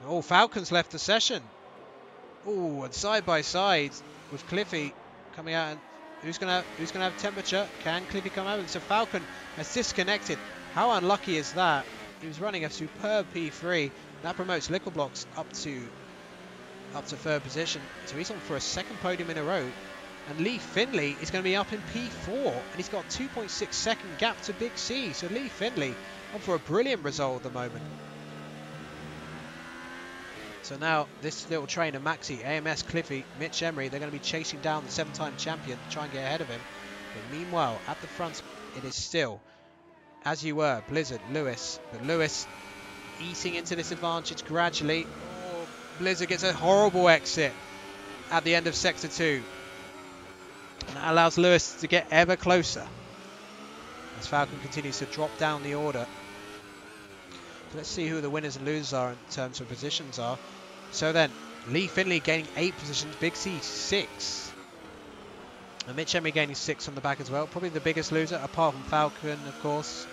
Oh, Falcon's left the session. Oh, and side by side with Cliffy coming out. And who's gonna have temperature? Can Cliffy come out? So Falcon has disconnected. How unlucky is that? He was running a superb P3. That promotes Little Blocks up to 3rd position. So he's on for a 2nd podium in a row. And Leefindlay is going to be up in P4, and he's got 2.6 second gap to Big C. So Leefindlay on for a brilliant result at the moment. So now this little trainer, Maxi, AMS, Cliffy, Michemery, they're going to be chasing down the 7-time champion to try and get ahead of him. But meanwhile, at the front, it is still, as you were, Blizzard, Lewis. But Lewis eating into this advantage gradually. Oh, Blizzard gets a horrible exit at the end of Sector 2. And that allows Lewis to get ever closer as Falcon continues to drop down the order. So let's see who the winners and losers are in terms of positions are. So then, Leefindlay gaining 8 positions, Big C 6. And Michemery gaining 6 on the back as well. Probably the biggest loser, apart from Falcon, of course,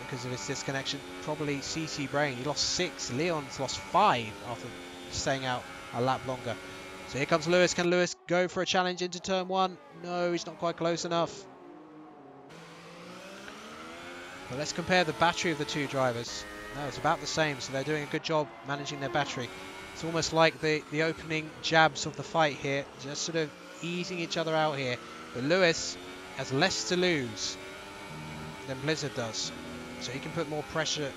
because of his disconnection. Probably CCBRAIN, he lost 6. Leon's lost 5 after staying out a lap longer. So here comes Lewis. Can Lewis go for a challenge into turn 1? No, he's not quite close enough. But let's compare the battery of the 2 drivers. No, it's about the same, so they're doing a good job managing their battery. It's almost like the opening jabs of the fight here, just sort of easing each other out here. But Lewis has less to lose than Blizzard does, so he can put more pressure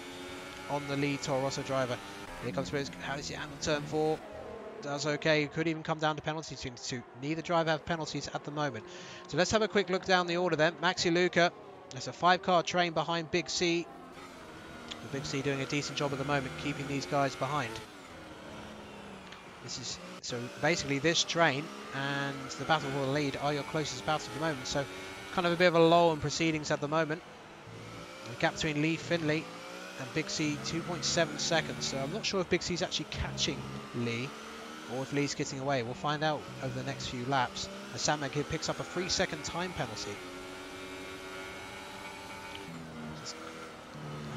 on the lead Toro Rosso driver. Here comes Spitz. How does he handle turn 4? Does okay. Could even come down to penalties between the two. Neither driver have penalties at the moment. So let's have a quick look down the order then. MaxiLuca. There's a 5-car train behind Big C. Big C doing a decent job at the moment, keeping these guys behind. This is so basically this train and the battle for the lead are your closest battles at the moment. So kind of a bit of a lull in proceedings at the moment. The gap between Leefindlay and Big C 2.7 seconds. So I'm not sure if Big C's actually catching Lee or if Lee's getting away. We'll find out over the next few laps. As Sambamkid picks up a 3-second time penalty.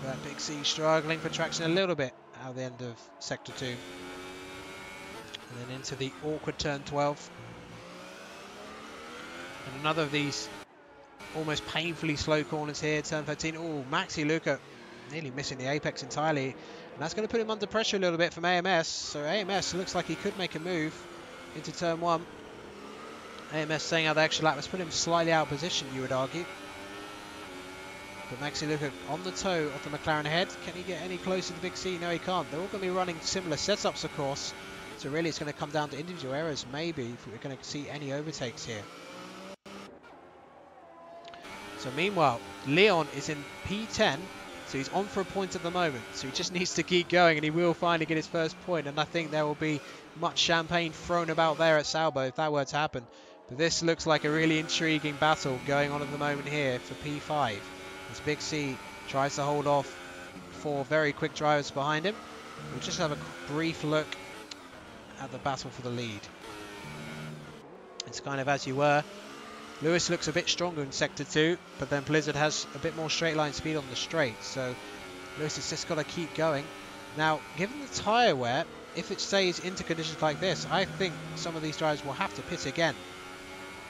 That Big C struggling for traction a little bit at the end of sector 2. And then into the awkward turn 12. And another of these almost painfully slow corners here, turn 13. Oh, MaxiLuca nearly missing the apex entirely. And that's going to put him under pressure a little bit from AMS. So AMS looks like he could make a move into turn 1. AMS saying out the extra lap has put him slightly out of position, you would argue. But MaxiLuca on the toe of the McLaren head. Can he get any closer to Big C? No, he can't. They're all going to be running similar setups, of course. So really it's going to come down to individual errors, maybe, if we're going to see any overtakes here. So meanwhile, Leon is in P10. So he's on for a point at the moment. So he just needs to keep going and he will finally get his first point. And I think there will be much champagne thrown about there at Sauber if that were to happen. But this looks like a really intriguing battle going on at the moment here for P5. As Big C tries to hold off 4 very quick drivers behind him. We'll just have a brief look at the battle for the lead. It's kind of as you were. Lewis looks a bit stronger in sector 2, but then Blizzard has a bit more straight line speed on the straight, so Lewis has just got to keep going. Now, given the tyre wear, if it stays into conditions like this, I think some of these drivers will have to pit again.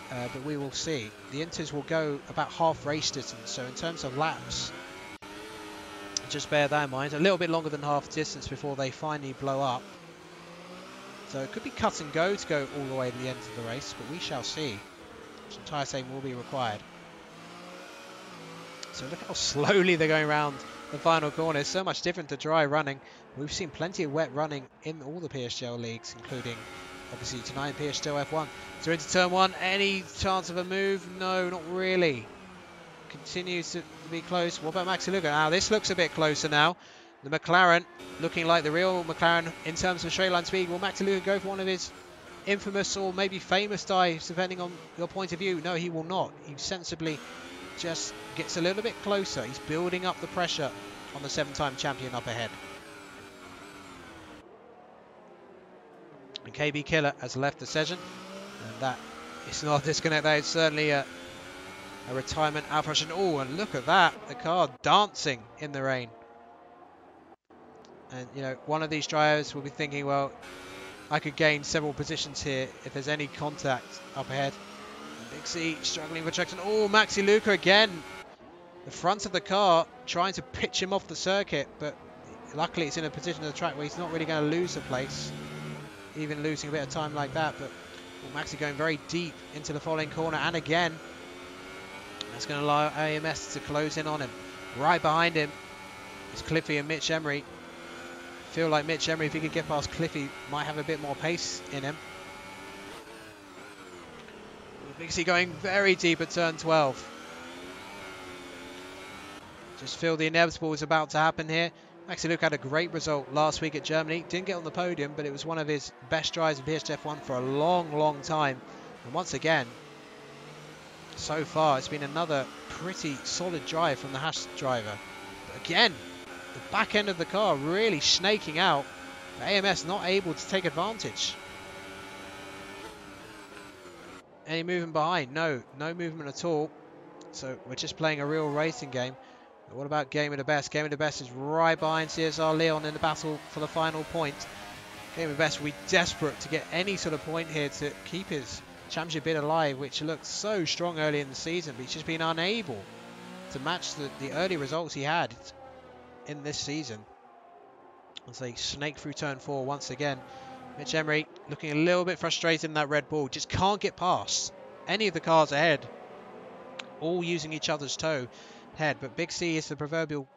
But we will see. The Inters will go about half race distance, so in terms of laps, just bear that in mind. A little bit longer than half distance before they finally blow up. So it could be cut and go to go all the way to the end of the race, but we shall see. Some tyre saving will be required. So look how slowly they're going around the final corner. It's so much different to dry running. We've seen plenty of wet running in all the PSGL leagues, including obviously tonight in PSGL F1. So into turn 1, any chance of a move? No, not really. Continues to be close. What about MaxiLuca? Now this looks a bit closer now. The McLaren looking like the real McLaren in terms of straight line speed. Will MaxiLuca go for one of his infamous or maybe famous dives, depending on your point of view? No, he will not. He sensibly just gets a little bit closer. He's building up the pressure on the 7-time champion up ahead. And KB Killer has left the session, and that is not a disconnect. That is certainly a retirement out front. Oh, and look at that, the car dancing in the rain. And you know, one of these drivers will be thinking, well, I could gain several positions here if there's any contact up ahead. Big C struggling for traction. Oh, MaxiLuca again. The front of the car trying to pitch him off the circuit, but luckily it's in a position of the track where he's not really going to lose a place, even losing a bit of time like that. But Maxi going very deep into the following corner, and again that's going to allow AMS to close in on him. Right behind him is Cliffy and Michemery. Feel like Michemery, if he could get past Cliffy, might have a bit more pace in him. Big C going very deep at turn 12. Just feel the inevitable is about to happen here. MaxiLuca had a great result last week at Germany. Didn't get on the podium, but it was one of his best drives in PSGL F1 for a long, long time. And once again, so far, it's been another pretty solid drive from the Haas driver. But again, the back end of the car really snaking out. AMS not able to take advantage. Any movement behind? No, no movement at all. So we're just playing a real racing game. But what about Game of the Best? Game of the Best is right behind CSR Leon in the battle for the final point. Game of the Best will be desperate to get any sort of point here to keep his championship bid alive, which looked so strong early in the season, but he's just been unable to match the early results he had in this season. As they snake through turn 4 once again. Michemery looking a little bit frustrated in that Red Bull. Just can't get past any of the cars ahead. All using each other's toe head. But Big C is the proverbial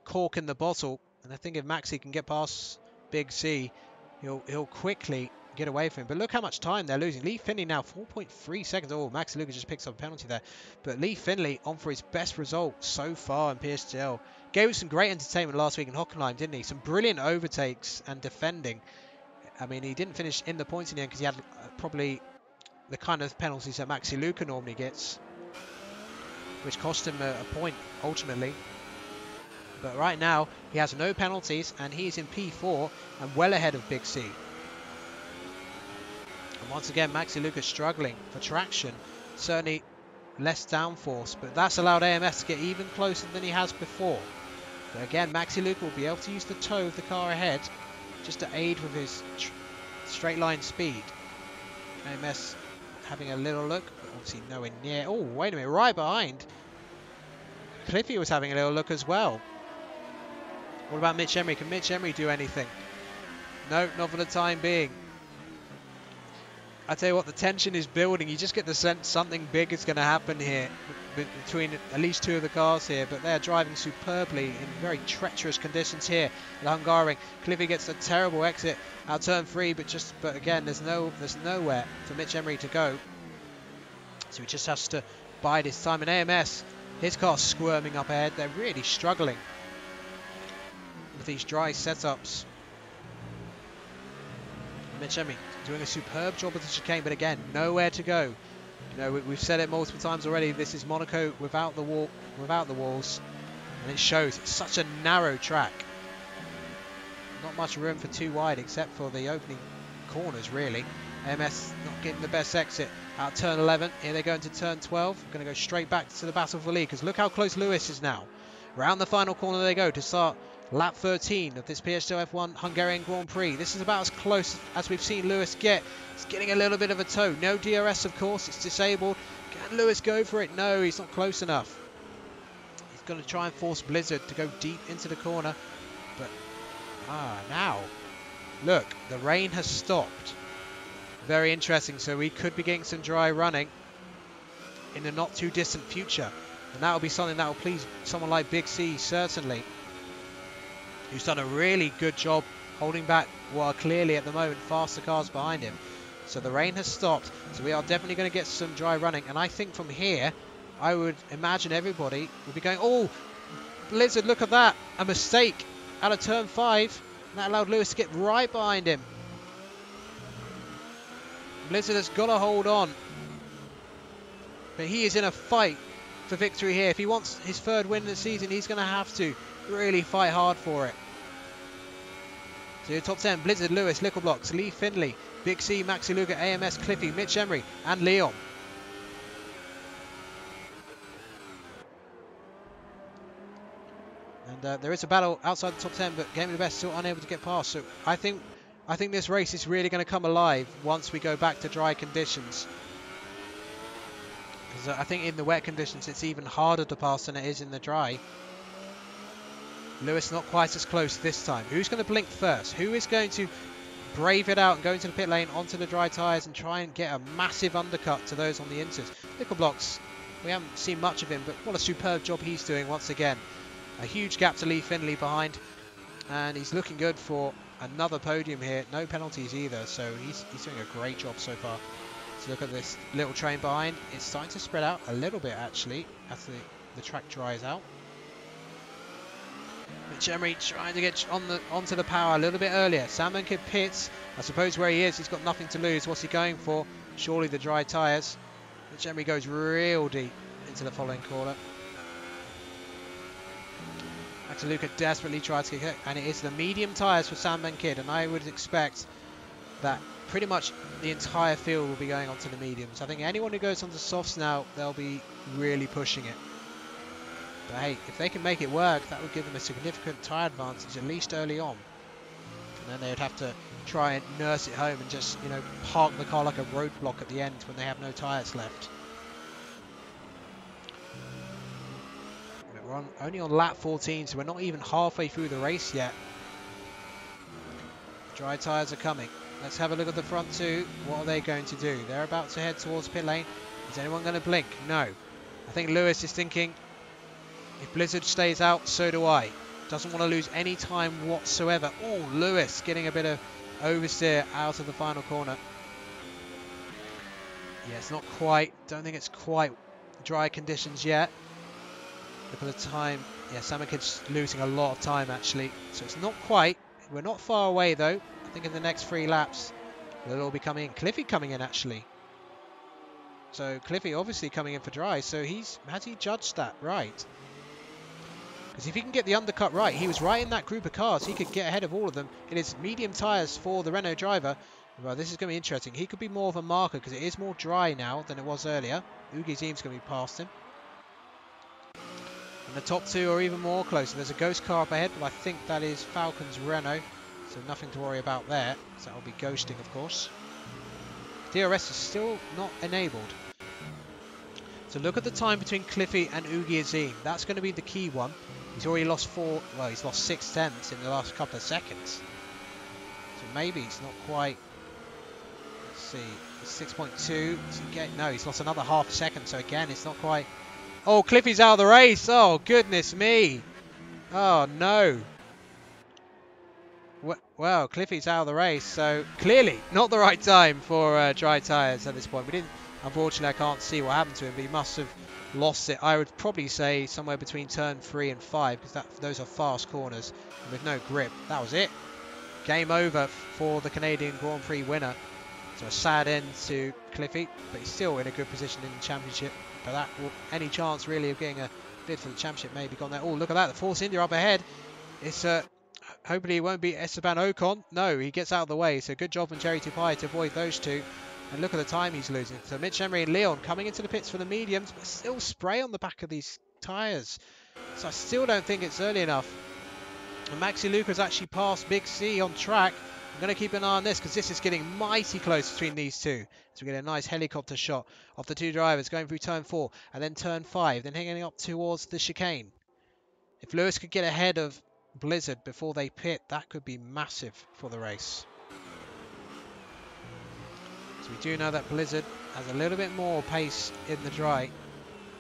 cork in the bottle. And I think if Maxi can get past Big C, he'll quickly get away from him. But look how much time they're losing. Leefindlay now 4.3 seconds. Oh, MaxiLuca just picks up a penalty there. But Leefindlay on for his best result so far in PSGL. Gave us some great entertainment last week in Hockenheim, didn't he? Some brilliant overtakes and defending. I mean, he didn't finish in the points in the end because he had probably the kind of penalties that MaxiLuca normally gets, which cost him a point ultimately. But right now, he has no penalties, and he's in P4 and well ahead of Big C. And once again, MaxiLuca struggling for traction. Certainly less downforce, but that's allowed AMS to get even closer than he has before. But again, MaxiLuca will be able to use the toe of the car ahead just to aid with his straight line speed. AMS having a little look, but obviously nowhere near. Oh, wait a minute, right behind. Cliffy was having a little look as well. What about Michemery? Can Michemery do anything? No, not for the time being. I tell you what, the tension is building. You just get the sense something big is going to happen here between at least two of the cars here. But they're driving superbly in very treacherous conditions here at Hungaroring. Cliffy gets a terrible exit out turn 3, but again, there's nowhere for Michemery to go. So he just has to bide his time. And AMS, his car's squirming up ahead. They're really struggling with these dry setups. Michemery doing a superb job with the chicane, but again, nowhere to go. You know, we've said it multiple times already. This is Monaco without the walls, and it shows. It's such a narrow track. Not much room for too wide, except for the opening corners, really. MS not getting the best exit out turn 11. Here they go into turn 12. Going to go straight back to the battle for the lead, because look how close Lewis is now. Round the final corner they go to start lap 13 of this PSGL F1 Hungarian Grand Prix. This is about as close as we've seen Lewis get. He's getting a little bit of a toe. No DRS, of course. It's disabled. Can Lewis go for it? No, he's not close enough. He's going to try and force Blizzard to go deep into the corner. But, now. Look, the rain has stopped. Very interesting. So we could be getting some dry running in the not too distant future. And that will be something that will please someone like Big C, certainly, who's done a really good job holding back what are clearly at the moment faster cars behind him. So the rain has stopped, so we are definitely going to get some dry running. And I think from here, I would imagine everybody would be going, oh, Blizzard, look at that, a mistake out of turn 5. And that allowed Lewis to get right behind him. Blizzard has got to hold on. But he is in a fight for victory here. If he wants his 3rd win of the season, he's going to have to really fight hard for it. So your top 10, Blizzard, Lewis, Littleblocks, Leefindlay, Big C, MaxiLuca, AMS, Cliffy, Michemery and Leon. And there is a battle outside the top 10, but Game of the Best still unable to get past. So I think this race is really going to come alive once we go back to dry conditions. Because I think in the wet conditions it's even harder to pass than it is in the dry. Lewis not quite as close this time. Who's going to blink first? Who is going to brave it out and go into the pit lane onto the dry tyres and try and get a massive undercut to those on the inters? Littleblocks, we haven't seen much of him, but what a superb job he's doing once again. A huge gap to Leefindlay behind, and he's looking good for another podium here. No penalties either, so he's doing a great job so far. So look at this little train behind. It's starting to spread out a little bit actually as the track dries out. Michemery trying to get onto the power a little bit earlier. Sambamkid pits. I suppose where he is, he's got nothing to lose. What's he going for? Surely the dry tyres. Michemery goes real deep into the following corner. MaxiLuca desperately tries to get hit, and it is the medium tyres for Sambamkid, and I would expect that pretty much the entire field will be going onto the mediums. I think anyone who goes onto softs now, they'll be really pushing it. But hey, if they can make it work, that would give them a significant tyre advantage, at least early on. And then they would have to try and nurse it home and just, you know, park the car like a roadblock at the end when they have no tyres left. We're only on lap 14, so we're not even halfway through the race yet. Dry tyres are coming. Let's have a look at the front two. What are they going to do? They're about to head towards pit lane. Is anyone going to blink? No. I think Lewis is thinking, if Blizzard stays out, so do I. Doesn't want to lose any time whatsoever. Oh, Lewis getting a bit of oversteer out of the final corner. Yeah, it's not quite, don't think it's quite dry conditions yet. Look at the time. Yeah, Sambamkid's losing a lot of time actually. So it's not quite. We're not far away though. I think in the next 3 laps they'll all be coming in. Cliffy coming in actually. So Cliffy obviously coming in for dry. So has he judged that right? Because if he can get the undercut right, he was right in that group of cars. He could get ahead of all of them. It is medium tyres for the Renault driver. Well, this is going to be interesting. He could be more of a marker because it is more dry now than it was earlier. Ugizim's going to be past him. And the top 2 are even more closer. There's a ghost car up ahead, but I think that is Falcon's Renault. So nothing to worry about there. So that will be ghosting, of course. DRS is still not enabled. So look at the time between Cliffy and Ugizim. That's going to be the key one. He's already lost he's lost 6 tenths in the last couple of seconds. So maybe it's not quite. Let's see, it's 6.2. No, he's lost another half a second. So again, it's not quite. Oh, Cliffy's out of the race. Oh, goodness me. Oh, no. Well, Cliffy's out of the race. So clearly not the right time for dry tyres at this point. Unfortunately, I can't see what happened to him, but he must have lost it. I would probably say somewhere between turn 3 and 5, because those are fast corners and with no grip. That was it. Game over for the Canadian Grand Prix winner. So a sad end to Cliffy, but he's still in a good position in the championship. But that any chance really of getting a bid for the championship may be gone there. Oh, look at that, the Force India up ahead. It's hopefully it won't be Esteban Ocon. No, he gets out of the way. So good job on Cherry2Pie to avoid those two. And look at the time he's losing. So Michemery and Leon coming into the pits for the mediums, but still spray on the back of these tyres. So I still don't think it's early enough. And MaxiLuca's actually passed Big C on track. I'm going to keep an eye on this because this is getting mighty close between these two. So we get a nice helicopter shot of the 2 drivers going through turn 4 and then turn 5, then hanging up towards the chicane. If Lewis could get ahead of Blizzard before they pit, that could be massive for the race. So we do know that Blizzard has a little bit more pace in the dry.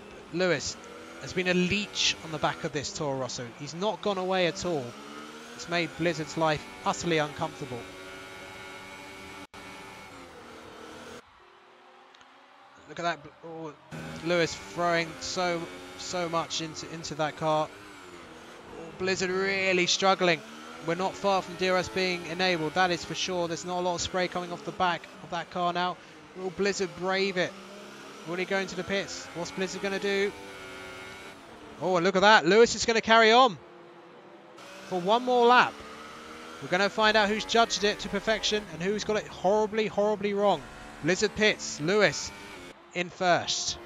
But Lewis has been a leech on the back of this Toro Rosso. He's not gone away at all. It's made Blizzard's life utterly uncomfortable. Look at that. Oh, Lewis throwing so much into that car. Oh, Blizzard really struggling. We're not far from DRS being enabled, that is for sure. There's not a lot of spray coming off the back of that car now. Will Blizzard brave it? Will he go into the pits? What's Blizzard going to do? Oh, and look at that. Lewis is going to carry on for one more lap. We're going to find out who's judged it to perfection and who's got it horribly, horribly wrong. Blizzard pits. Lewis in first.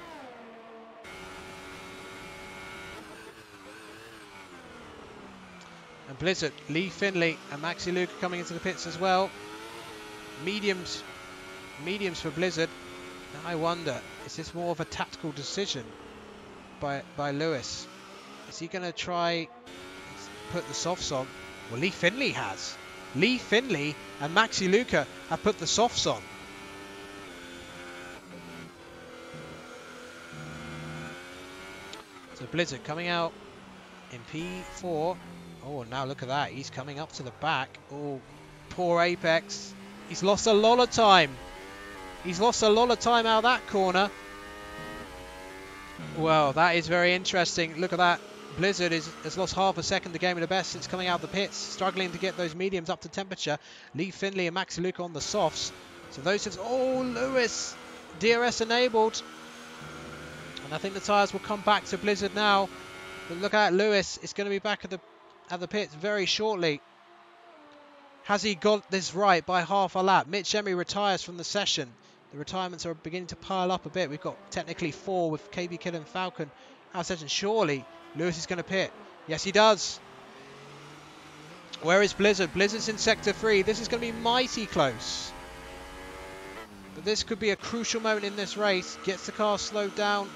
And Blizzard, Leefindlay and MaxiLuca coming into the pits as well. Mediums for Blizzard. Now I wonder, is this more of a tactical decision by Lewis? Is he going to try put the softs on? Well, Leefindlay has. Leefindlay and MaxiLuca have put the softs on. So Blizzard coming out in P4. Oh, now look at that. He's coming up to the back. Oh, poor Apex. He's lost a lot of time. He's lost a lot of time out of that corner. Well, that is very interesting. Look at that. Blizzard has lost half a second to game of the best since coming out of the pits. Struggling to get those mediums up to temperature. Leefindlay and MaxiLuca on the softs. So those are... Oh, Lewis. DRS enabled. And I think the tyres will come back to Blizzard now. But look at Lewis. It's going to be back at the pits very shortly. Has he got this right by half a lap? Michemery retires from the session. The retirements are beginning to pile up a bit. We've got technically 4 with KB Kid and Falcon out of session. Surely Lewis is going to pit. Yes, he does. Where is Blizzard? Blizzard's in sector 3. This is going to be mighty close. But this could be a crucial moment in this race. Gets the car slowed down.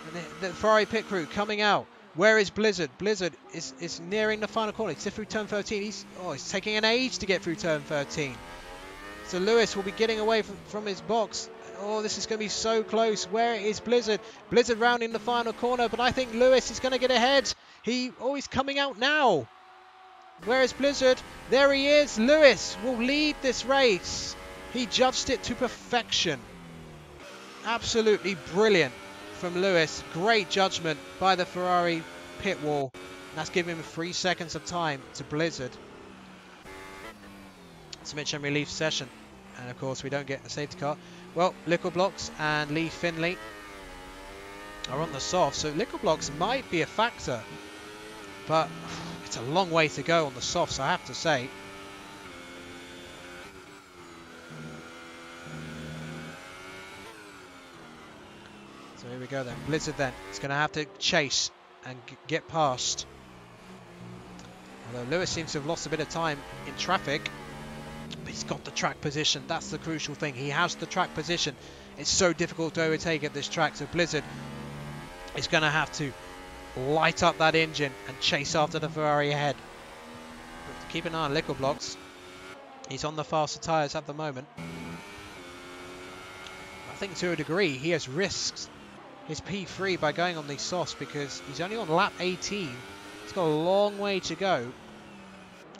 And the Ferrari pit crew coming out. Where is Blizzard? Blizzard is nearing the final corner. He's through turn 13. He's taking an age to get through turn 13. So Lewis will be getting away from his box. Oh, this is going to be so close. Where is Blizzard? Blizzard rounding the final corner, but I think Lewis is going to get ahead. He's coming out now. Where is Blizzard? There he is. Lewis will lead this race. He judged it to perfection. Absolutely brilliant from Lewis. Great judgment by the Ferrari pit wall. That's giving him 3 seconds of time to Blizzard. It's a Michemery Leaf session. And of course we don't get a safety car. Well, Liquid Blocks and Leefindlay are on the soft, so Liquid Blocks might be a factor. But it's a long way to go on the softs, I have to say. So here we go then. Blizzard then is going to have to chase and get past. Although Lewis seems to have lost a bit of time in traffic. But he's got the track position. That's the crucial thing. He has the track position. It's so difficult to overtake at this track. So Blizzard is going to have to light up that engine and chase after the Ferrari ahead. But keep an eye on Liquid Blocks. He's on the faster tyres at the moment. I think to a degree he has risked his P3 by going on these softs because he's only on lap 18. He's got a long way to go.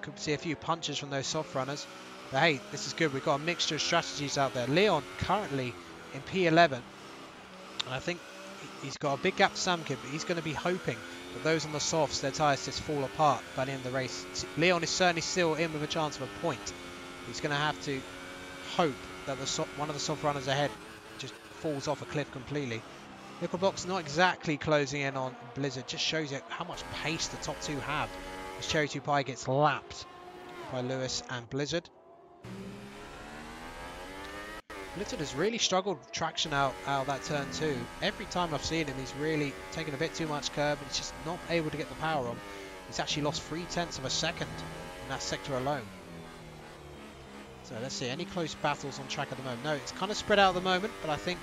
Could see a few punches from those soft runners. But hey, this is good. We've got a mixture of strategies out there. Leon currently in P11. And I think he's got a big gap to Sambamkid, but he's going to be hoping that those on the softs, their tyres just fall apart by the end of the race. Leon is certainly still in with a chance of a point. He's going to have to hope that one of the soft runners ahead just falls off a cliff completely. Liquid Blocks not exactly closing in on Blizzard. Just shows you how much pace the top two have. As Cherry2Pie gets lapped by Lewis and Blizzard. Blizzard has really struggled with traction out of that turn 2. Every time I've seen him, he's really taken a bit too much curb and he's just not able to get the power on. He's actually lost 0.3 of a second in that sector alone. So let's see, any close battles on track at the moment? No, it's kind of spread out at the moment, but I think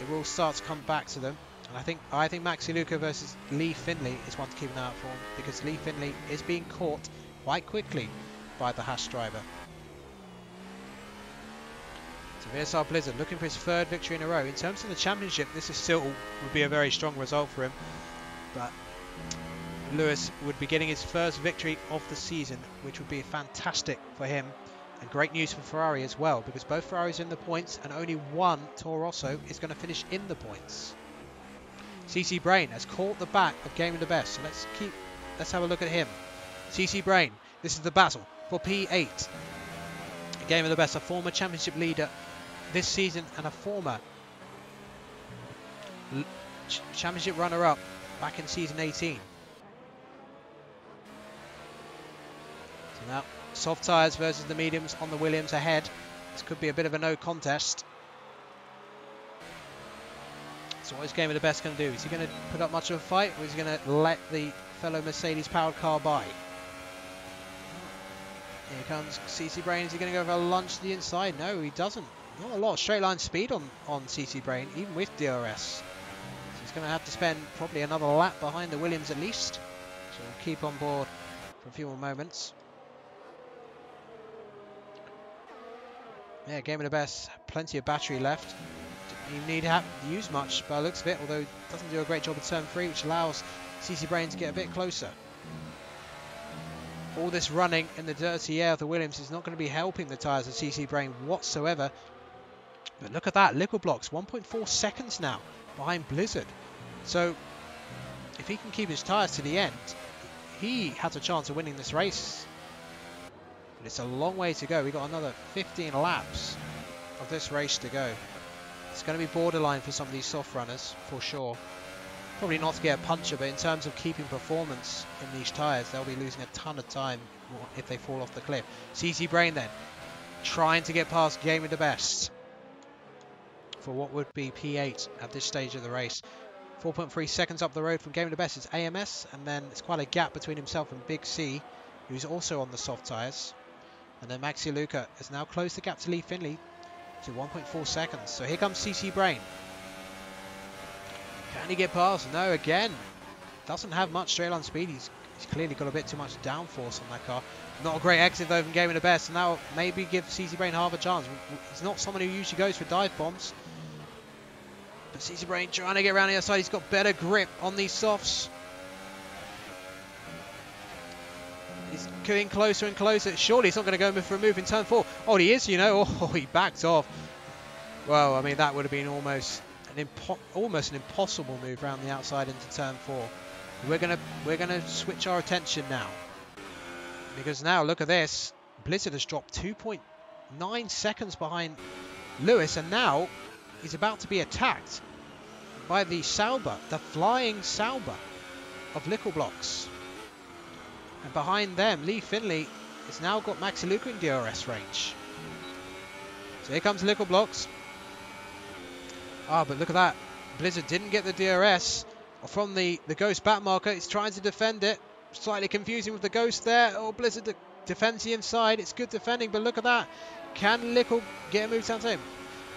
it will start to come back to them. And I think MaxiLuca versus Leefindlay is one to keep an eye out for, because Leefindlay is being caught quite quickly by the Haas driver. So here's our Blizzard looking for his 3rd victory in a row. In terms of the championship, this is still would be a very strong result for him. But Lewis would be getting his 1st victory of the season, which would be fantastic for him. And great news for Ferrari as well, because both Ferraris are in the points and only one Toro Rosso is going to finish in the points. CCBRAIN has caught the back of Gaming the Best, so let's have a look at him. CCBRAIN, this is the battle for P8. Gaming the Best, a former championship leader this season and a former championship runner-up back in season 18. So now soft tyres versus the mediums on the Williams ahead. This could be a bit of a no contest. So what is Gaming the Best going to do? Is he going to put up much of a fight, or is he going to let the fellow Mercedes powered car by? Here comes CCBRAIN. Is he going to go for a lunge to the inside? No, he doesn't. Not a lot of straight line speed on CCBRAIN, even with DRS. So he's going to have to spend probably another lap behind the Williams at least. So we'll keep on board for a few more moments. Yeah, Gaming the Best, plenty of battery left. Didn't need to use much by the looks of it, although doesn't do a great job at turn 3, which allows CCBRAIN to get a bit closer. All this running in the dirty air of the Williams is not going to be helping the tyres of CCBRAIN whatsoever. But look at that, Liquid Blocks, 1.4 seconds now behind Blizzard. So if he can keep his tyres to the end, he has a chance of winning this race. But it's a long way to go. We've got another 15 laps of this race to go. It's going to be borderline for some of these soft runners, for sure. Probably not to get a puncher, but in terms of keeping performance in these tyres, they'll be losing a ton of time if they fall off the cliff. CCBRAIN then, trying to get past Gaming the Best for what would be P8 at this stage of the race. 4.3 seconds up the road from Gaming the Best is AMS, and then it's quite a gap between himself and Big C, who's also on the soft tyres. And then MaxiLuca has now closed the gap to Leefindlay to 1.4 seconds. So here comes CCBRAIN. Can he get past? No, again. Doesn't have much straight line speed. He's clearly got a bit too much downforce on that car. Not a great exit though from Gaming the Best. And now maybe give CCBRAIN half a chance. He's not someone who usually goes for dive bombs. But CCBRAIN trying to get around the outside. He's got better grip on these softs. He's getting closer and closer. Surely he's not going to go for a move in turn 4. Oh, he is, you know. Oh, he backed off. Well, I mean, that would have been almost an impossible move around the outside into turn 4. We're gonna switch our attention now, because now look at this. Blizzard has dropped 2.9 seconds behind Lewis, and now he's about to be attacked by the Sauber, the flying Sauber of Lickleblocks. And behind them, Leefindlay has now got MaxiLuca in DRS range. So here comes Lickleblocks. Ah, but look at that. Blizzard didn't get the DRS from the Ghost back marker. He's trying to defend it. Slightly confusing with the Ghost there. Oh, Blizzard defends the inside. It's good defending, but look at that. Can Lickle get a move down to him?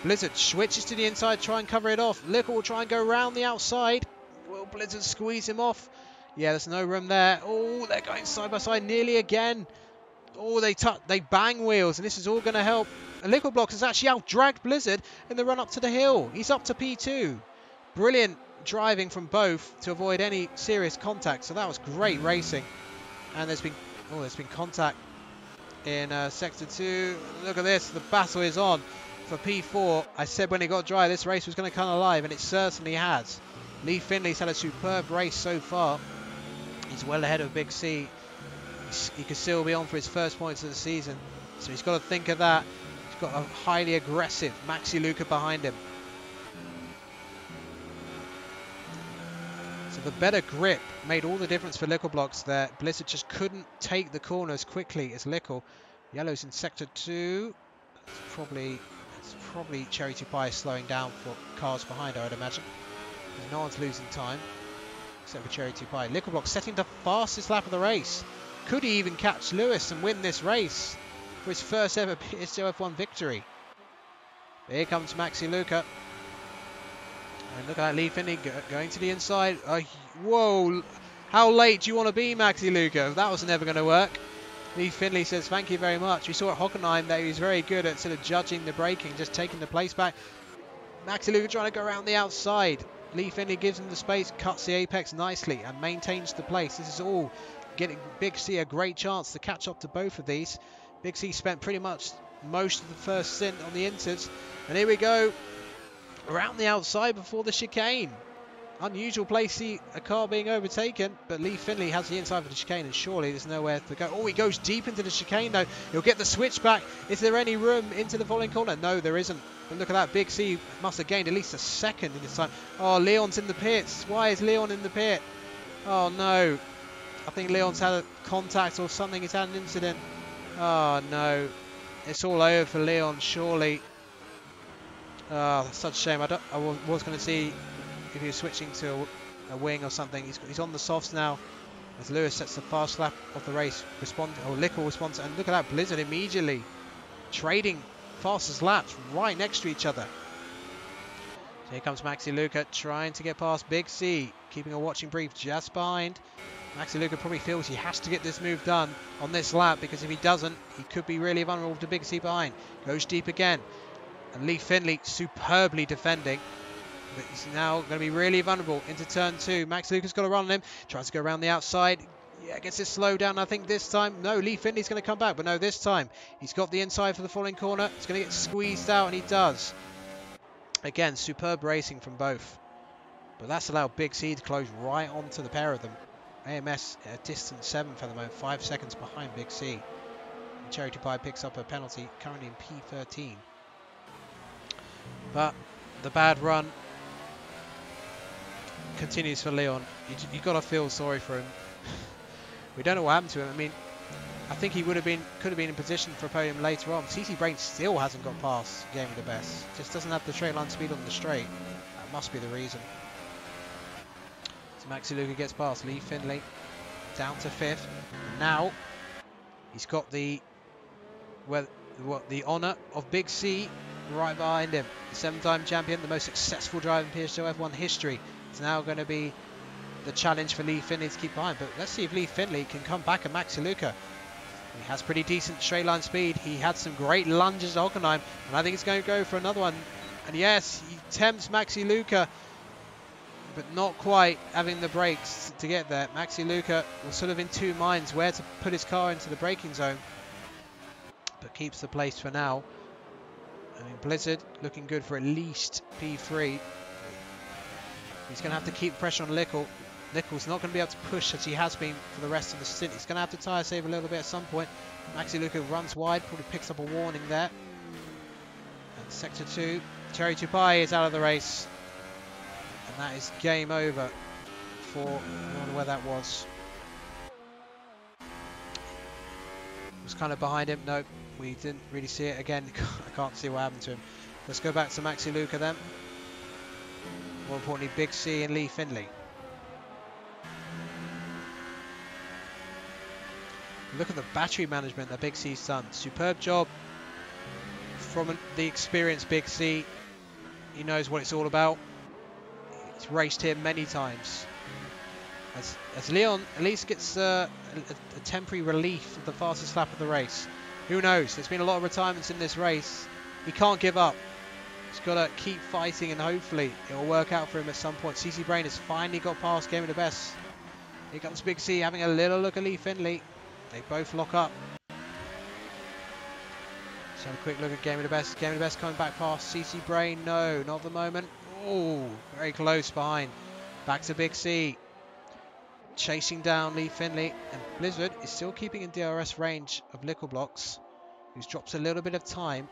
Blizzard switches to the inside, try and cover it off. Lickle will try and go around the outside. Will Blizzard squeeze him off? Yeah, there's no room there. Oh, they're going side by side nearly again. Oh, they bang wheels, and this is all going to help. Lickleblocks has actually out-dragged Blizzard in the run up to the hill. He's up to P2. Brilliant driving from both to avoid any serious contact. So that was great racing. And there's been contact in Sector 2. Look at this. The battle is on for P4. I said when it got dry, this race was going to come alive, and it certainly has. Leefindlay's had a superb race so far. He's well ahead of Big C. He could still be on for his first points of the season. So he's got to think of that. He's got a highly aggressive MaxiLuca behind him. So the better grip made all the difference for Lickleblocks there. Blizzard just couldn't take the corner as quickly as Lickle. Yellow's in Sector 2. It's probably Cherry2Pie slowing down for cars behind, I would imagine. Because no one's losing time, except for Cherry2Pie. Lickleblocks setting the fastest lap of the race. Could he even catch Lewis and win this race for his first ever PSGL F1 victory? Here comes MaxiLuca. And look at that, Leefindlay going to the inside. Whoa, how late do you want to be, MaxiLuca? That was never going to work. Leefindlay says thank you very much. We saw at Hockenheim that he was very good at sort of judging the braking, just taking the place back. MaxiLuca trying to go around the outside. Leefindlay gives him the space, cuts the apex nicely and maintains the place. This is all getting Big C a great chance to catch up to both of these. Big C spent pretty much most of the first stint on the inters. And here we go. Around the outside before the chicane. Unusual place to see a car being overtaken, but Leefindlay has the inside for the chicane, and surely there's nowhere to go. Oh, he goes deep into the chicane though. He'll get the switch back. Is there any room into the following corner? No, there isn't. But look at that. Big C must have gained at least a second in this time. Oh, Leon's in the pits. Why is Leon in the pit? Oh no. I think Leon's had a contact or something. He's had an incident. Oh no. It's all over for Leon, surely. Oh, that's such a shame. I was going to see if he was switching to a wing or something. He's on the softs now as Lewis sets the fast lap of the race. Lickle responds, and look at that, Blizzard immediately trading fastest laps right next to each other. So here comes MaxiLuca trying to get past Big C, keeping a watching brief just behind. MaxiLuca probably feels he has to get this move done on this lap, because if he doesn't, he could be really vulnerable to Big C behind. Goes deep again. And Leefindlay superbly defending. But he's now going to be really vulnerable into turn 2. MaxiLuca's got to run on him. Tries to go around the outside. Yeah, gets it slowed down, I think, this time. No, Leefindlay's going to come back. But no, this time he's got the inside for the following corner. He's going to get squeezed out, and he does. Again, superb racing from both. But that's allowed Big C to close right onto the pair of them. AMS at a distant 7th at the moment, 5 seconds behind Big C. And Cherry2Pie picks up a penalty, currently in P13. But the bad run continues for Leon. You've got to feel sorry for him. We don't know what happened to him. I mean, I think he could have been in position for a podium later on. CCBRAIN still hasn't got past Game of the Best. Just doesn't have the straight line speed on the straight. That must be the reason. So MaxiLuca gets past Leefindlay down to 5th. Now he's got the honour of Big C right behind him. The 7-time champion, the most successful driver in PSGL F1 history. It's now going to be the challenge for Leefindlay to keep behind. But let's see if Leefindlay can come back at MaxiLuca. He has pretty decent straight line speed. He had some great lunges at Hockenheim, and I think he's going to go for another one. And yes, he tempts MaxiLuca. but not quite having the brakes to get there. MaxiLuca was sort of in two minds where to put his car into the braking zone, but keeps the place for now. I mean, Blizzard looking good for at least P3. He's going to have to keep pressure on Lickle. Lickle's not going to be able to push as he has been for the rest of the stint. He's going to have to tyre save a little bit at some point. MaxiLuca runs wide, probably picks up a warning there. And Sector 2, Cherry2Pie is out of the race. And that is game over for, I don't know where that was. It was kind of behind him. No, we didn't really see it. Again, I can't see what happened to him. Let's go back to MaxiLuca then. More importantly, Big C and Leefindlay. Look at the battery management that Big C's done. Superb job from the experienced Big C. He knows what it's all about. He's raced here many times. As Leon at least gets a temporary relief of the fastest lap of the race. Who knows? There's been a lot of retirements in this race. He can't give up. He's got to keep fighting and hopefully it will work out for him at some point. CCBRAIN has finally got past Game of the Best. Here comes Big C having a little look at Leefindlay. They both lock up. Let's have a quick look at Game of the Best. Game of the Best coming back past CCBRAIN. No, not the moment. Oh, very close behind. Back to Big C. Chasing down Leefindlay. And Blizzard is still keeping in DRS range of Lickle Blocks, who's drops a little bit of time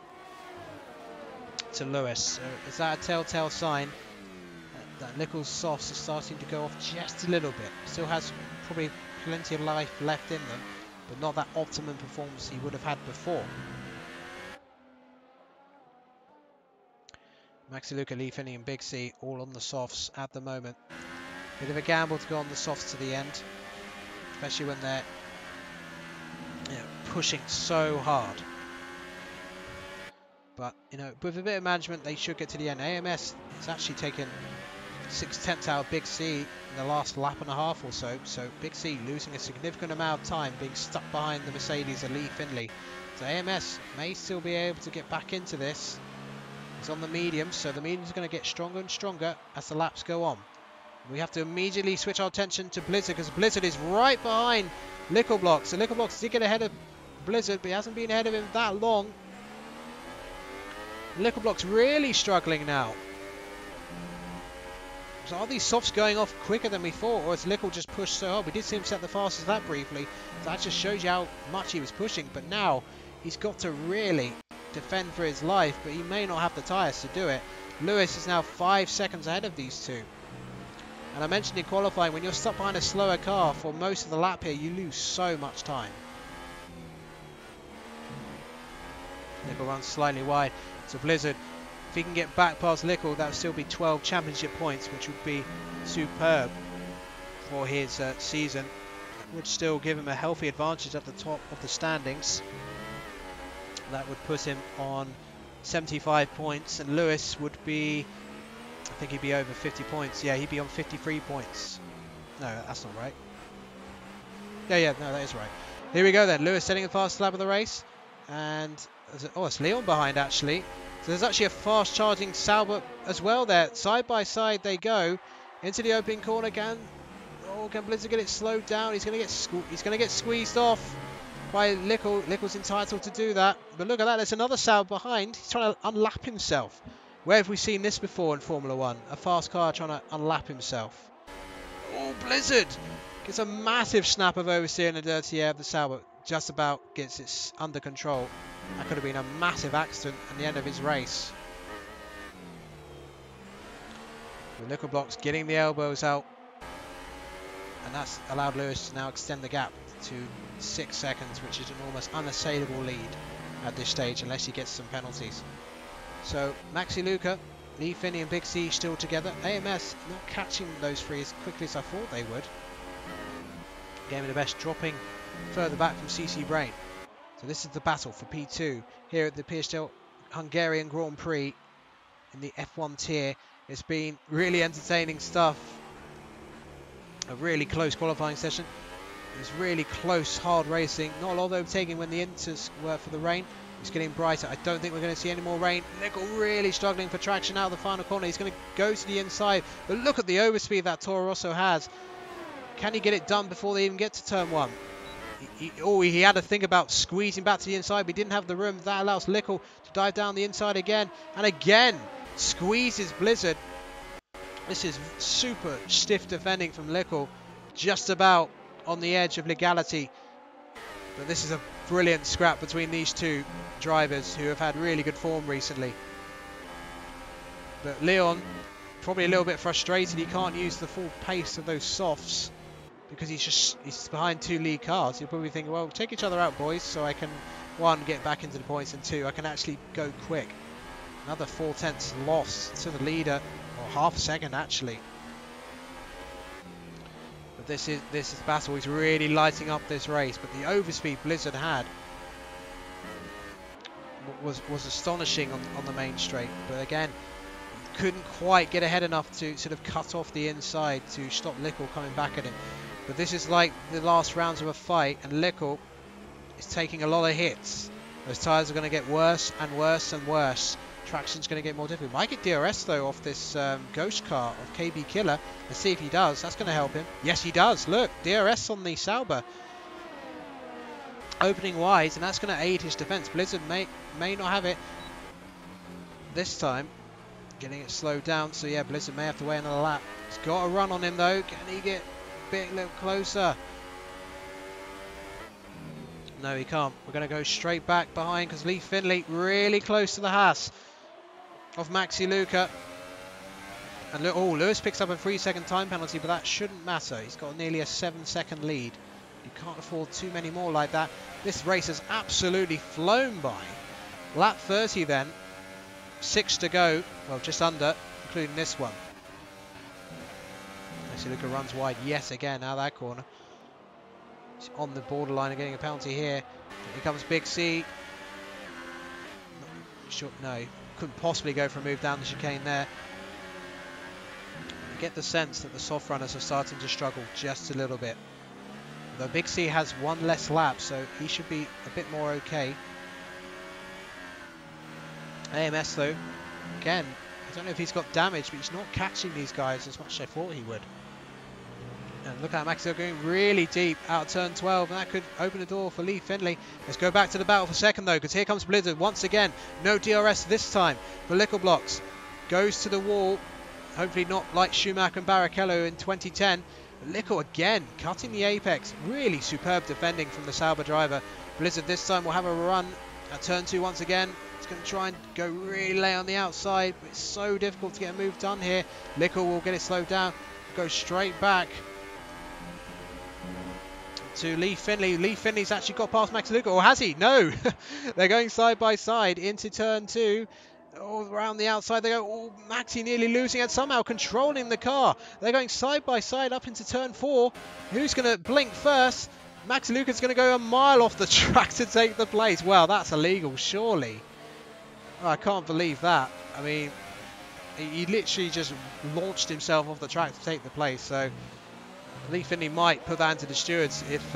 to Lewis. So is that a telltale sign that Lickle's softs are starting to go off just a little bit? Still has probably plenty of life left in them, but not that optimum performance he would have had before. MaxiLuca, Leefindlay and Big C all on the softs at the moment. Bit of a gamble to go on the softs to the end, especially when they're pushing so hard. But with a bit of management, they should get to the end. AMS has actually taken 6/10 out of Big C in the last lap and a half or so. So Big C losing a significant amount of time, being stuck behind the Mercedes and Leefindlay. So AMS may still be able to get back into this. He's on the medium, so the medium's going to get stronger and stronger as the laps go on. We have to immediately switch our attention to Blizzard because Blizzard is right behind Lickle Blocks. So Lickle Blocks did get ahead of Blizzard, but he hasn't been ahead of him that long. Lickle Blocks really struggling now. So are these softs going off quicker than we thought, or has Lickle just pushed so hard? We did see him set the fastest lap briefly, so that just shows you how much he was pushing. But now he's got to really defend for his life, but he may not have the tyres to do it. Lewis is now 5 seconds ahead of these two. And I mentioned in qualifying, when you're stuck behind a slower car for most of the lap here, you lose so much time. Lickle runs slightly wide. So Blizzard, if he can get back past Lickle, that would still be 12 championship points, which would be superb for his season. Would still give him a healthy advantage at the top of the standings. That would put him on 75 points, and Lewis would be, I think he'd be over 50 points. Yeah, he'd be on 53 points. No, that's not right. Yeah, no, that is right. Here we go then. Lewis setting the fastest lap of the race. And, it's Leon behind actually. So there's actually a fast charging Sauber as well there. Side by side they go into the opening corner. Can Blizzard get it slowed down? He's going to get squeezed off by Lickle. Lickle's entitled to do that. But look at that. There's another Sauber behind. He's trying to unlap himself. Where have we seen this before in Formula 1? A fast car trying to unlap himself. Oh, Blizzard gets a massive snap of oversteer in the dirty air of the Sauber. Just about gets it under control. That could have been a massive accident at the end of his race. The Lickle Blocks getting the elbows out. And that's allowed Lewis to now extend the gap to 6 seconds, which is an almost unassailable lead at this stage, unless he gets some penalties. So MaxiLuca, Leefindlay and Big C still together. AMS not catching those three as quickly as I thought they would. Game of the Best dropping further back from CCBRAIN. So this is the battle for P2 here at the PSGL Hungarian Grand Prix in the F1 tier. It's been really entertaining stuff. A really close qualifying session. It was really close, hard racing. Not a lot of overtaking when the inters were for the rain. It It's getting brighter. I don't think we're going to see any more rain. Nickel really struggling for traction out of the final corner. He's going to go to the inside. But look at the overspeed that Toro Rosso has. Can he get it done before they even get to turn 1? He had to think about squeezing back to the inside, but he didn't have the room. That allows Lickle to dive down the inside again. And again, squeezes Blizzard. This is super stiff defending from Lickle. Just about on the edge of legality. But this is a brilliant scrap between these two drivers who have had really good form recently. But Leon, probably a little bit frustrated. He can't use the full pace of those softs because he's behind 2 lead cars. He'll probably think, well, take each other out, boys, so I can, 1, get back into the points, and 2, I can actually go quick. Another 4/10 loss to the leader, or half a second actually. But this is Battle. He's really lighting up this race. But the overspeed Blizzard had was astonishing on the main straight. But again, couldn't quite get ahead enough to sort of cut off the inside to stop Lickle coming back at him. But this is like the last rounds of a fight, and Lickle is taking a lot of hits. Those tyres are going to get worse and worse and worse. Traction's going to get more difficult. Might get DRS though off this ghost car of KB Killer. Let's see if he does. That's going to help him. Yes, he does. Look, DRS on the Sauber. Opening wide, and that's going to aid his defence. Blizzard may not have it this time. Getting it slowed down, so yeah, Blizzard may have to wait another lap. He's got a run on him though. Can he get a little closer? No, he can't. We're going to go straight back behind because Leefindlay really close to the Haas of MaxiLuca. And look, Lewis picks up a 3-second time penalty, but that shouldn't matter. He's got nearly a 7-second lead. You can't afford too many more like that. This race has absolutely flown by. Lap 30 then. 6 to go. Well, just under, including this one. MaxiLuca runs wide yet again out of that corner. He's on the borderline of getting a penalty here. Here comes Big C. Sure, no, couldn't possibly go for a move down the chicane there. You get the sense that the soft runners are starting to struggle just a little bit. Although Big C has 1 less lap, so he should be a bit more okay. AMS though, again, I don't know if he's got damage, but he's not catching these guys as much as I thought he would. And look at MaxiLuca going really deep out of turn 12, and that could open the door for Leefindlay. Let's go back to the battle for second though, because here comes Blizzard once again. No DRS this time for Lickle Blocks. Goes to the wall, hopefully not like Schumacher and Barrichello in 2010. Lickle again cutting the apex. Really superb defending from the Sauber driver. Blizzard this time will have a run at turn 2 once again. He's going to try and go really late on the outside, but it's so difficult to get a move done here. Lickle will get it slowed down, go straight back to Leefindlay. Leefindlay's actually got past MaxiLuca, or has he? No! They're going side by side into turn 2. All around the outside they go. Oh, Maxi nearly losing it, somehow controlling the car. They're going side by side up into turn 4. Who's going to blink first? MaxiLuca's going to go a mile off the track to take the place. Well, that's illegal, surely. Oh, I can't believe that. I mean, he literally just launched himself off the track to take the place. So Leefindlay might put that into the stewards if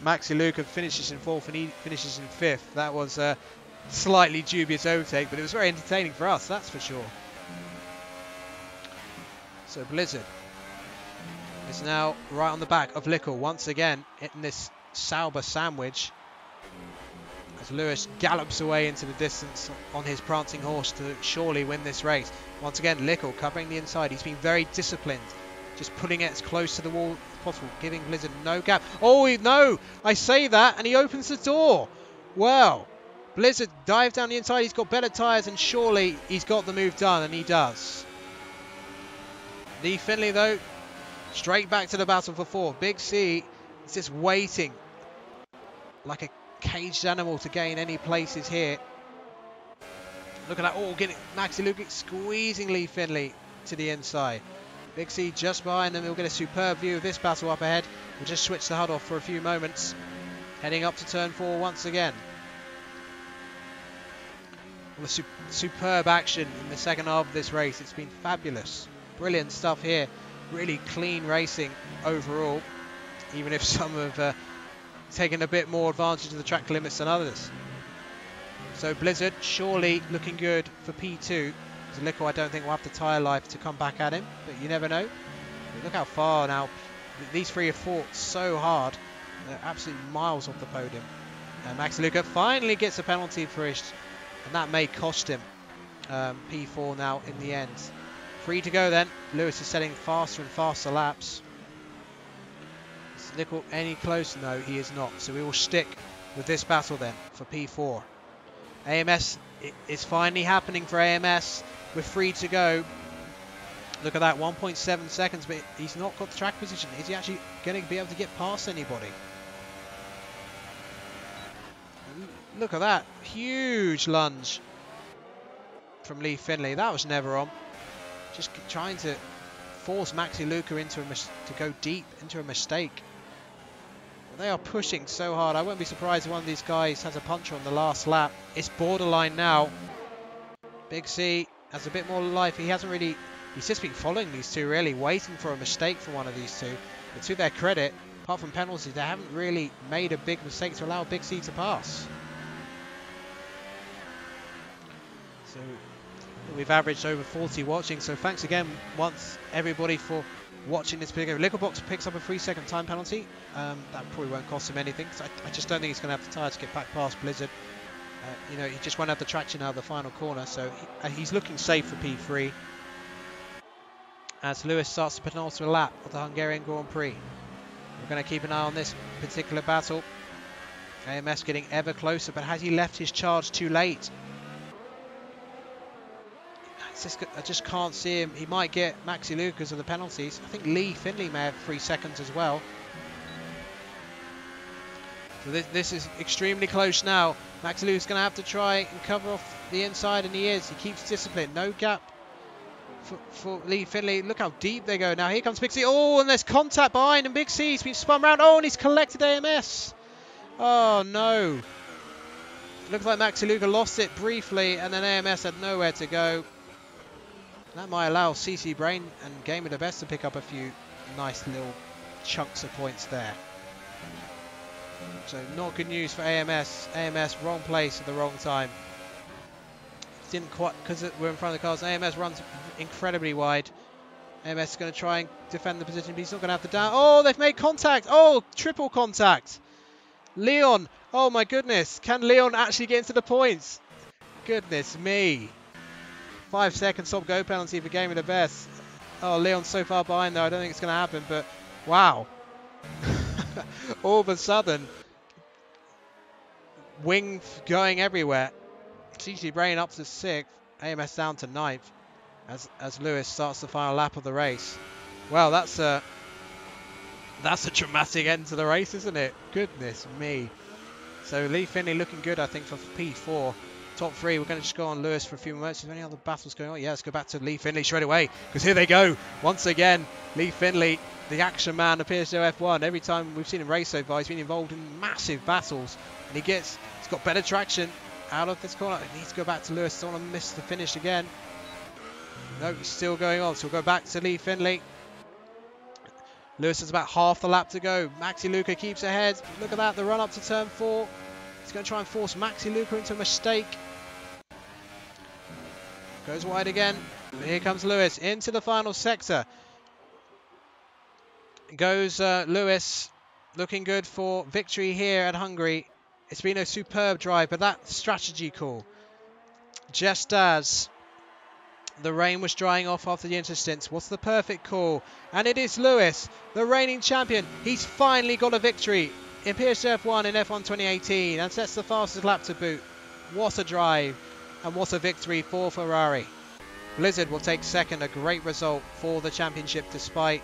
MaxiLuca finishes in 4th and he finishes in 5th. That was a slightly dubious overtake, but it was very entertaining for us, that's for sure. So Blizzard is now right on the back of Lickle once again, hitting this Sauber sandwich as Lewis gallops away into the distance on his prancing horse to surely win this race. Once again, Lickle covering the inside. He's been very disciplined, just putting it as close to the wall as possible, giving Blizzard no gap. Oh no, I say that and he opens the door. Well, Blizzard dives down the inside. He's got better tyres and surely he's got the move done, and he does. Leefindlay though, straight back to the battle for 4. Big C is just waiting like a caged animal to gain any places here. Look at that. Oh, getting MaxiLuca squeezing Leefindlay to the inside. Big C just behind them. We'll get a superb view of this battle up ahead. We'll just switch the HUD off for a few moments. Heading up to turn 4 once again. Well, superb action in the second half of this race. It's been fabulous. Brilliant stuff here. Really clean racing overall, even if some have taken a bit more advantage of the track limits than others. So Blizzard surely looking good for P2. Lico, I don't think will have the tyre life to come back at him, but you never know. But look how far now. These three have fought so hard. They're absolutely miles off the podium. MaxiLuca finally gets a penalty for his, and that may cost him P4 now in the end. Free to go then. Lewis is setting faster and faster laps. Is Lico any closer? No, he is not. So we will stick with this battle then for P4. AMS is finally happening for AMS. We're free to go. Look at that, 1.7 seconds, but he's not got the track position. Is he actually going to be able to get past anybody? Look at that, huge lunge from Leefindlay. That was never on. Just trying to force MaxiLuca into to go deep into a mistake. They are pushing so hard. I won't be surprised if one of these guys has a puncher on the last lap. It's borderline now. Big C has a bit more life. He hasn't really... He's just been following these two, really, waiting for a mistake from one of these two. But to their credit, apart from penalties, they haven't really made a big mistake to allow Big C to pass. So we've averaged over 40 watching. So thanks again once everybody for watching this video. Liquorbox picks up a 3-second time penalty. That probably won't cost him anything. So I just don't think he's going to have the tyre to get back past Blizzard. You know, he just won't have the traction out of the final corner. So he's looking safe for P3. As Lewis starts the penultimate lap of the Hungarian Grand Prix. We're going to keep an eye on this particular battle. AMS getting ever closer, but has he left his charge too late? I just can't see him. He might get MaxiLuca's of the penalties. I think Leefindlay may have 3 seconds as well. So this is extremely close now. MaxiLuca's going to have to try and cover off the inside, and he is. He keeps discipline. No gap for Leefindlay. Look how deep they go. Now here comes Big C. Oh, and there's contact behind, and Big C's been spun round. Oh, and he's collected AMS. Oh, no. Looks like MaxiLuca lost it briefly, and then AMS had nowhere to go. That might allow CCBRAIN and GamingAlimonda to pick up a few nice little chunks of points there. So not good news for AMS. AMS wrong place at the wrong time. Didn't quite, because we're in front of the cars. AMS runs incredibly wide. AMS is going to try and defend the position, but he's not going to have the down. Oh, they've made contact. Oh, triple contact. Leon. Oh my goodness. Can Leon actually get into the points? Goodness me. 5 second stop go penalty for GamingAlimonda. Oh, Leon's so far behind though. I don't think it's going to happen, but wow. All of a sudden, wing going everywhere. CCBRAIN up to 6th, AMS down to 9th as Lewis starts the final lap of the race. Well, that's a dramatic end to the race, isn't it? Goodness me. So Leefindlay looking good, I think, for P4. Top 3, we're going to just go on Lewis for a few moments. Is there any other battles going on? Yeah, let's go back to Leefindlay straight away, because here they go. Once again, Leefindlay, the action man of PSGL F1. Every time we've seen him race so far, he's been involved in massive battles. And he's got better traction out of this corner. He needs to go back to Lewis. Don't want to miss the finish again. No, he's still going on. So we'll go back to Leefindlay. Lewis has about half the lap to go. MaxiLuca keeps ahead. Look at that, the run up to turn 4. He's going to try and force MaxiLuca into a mistake. Goes wide again. But here comes Lewis into the final sector. Goes Lewis, looking good for victory here at Hungary. It's been a superb drive, but that strategy call, just as the rain was drying off after the interstints, what's the perfect call? And it is Lewis, the reigning champion. He's finally got a victory in PSGL F1 in F1 2018 and sets the fastest lap to boot. What a drive and what a victory for Ferrari. Blizzard will take 2nd, a great result for the championship despite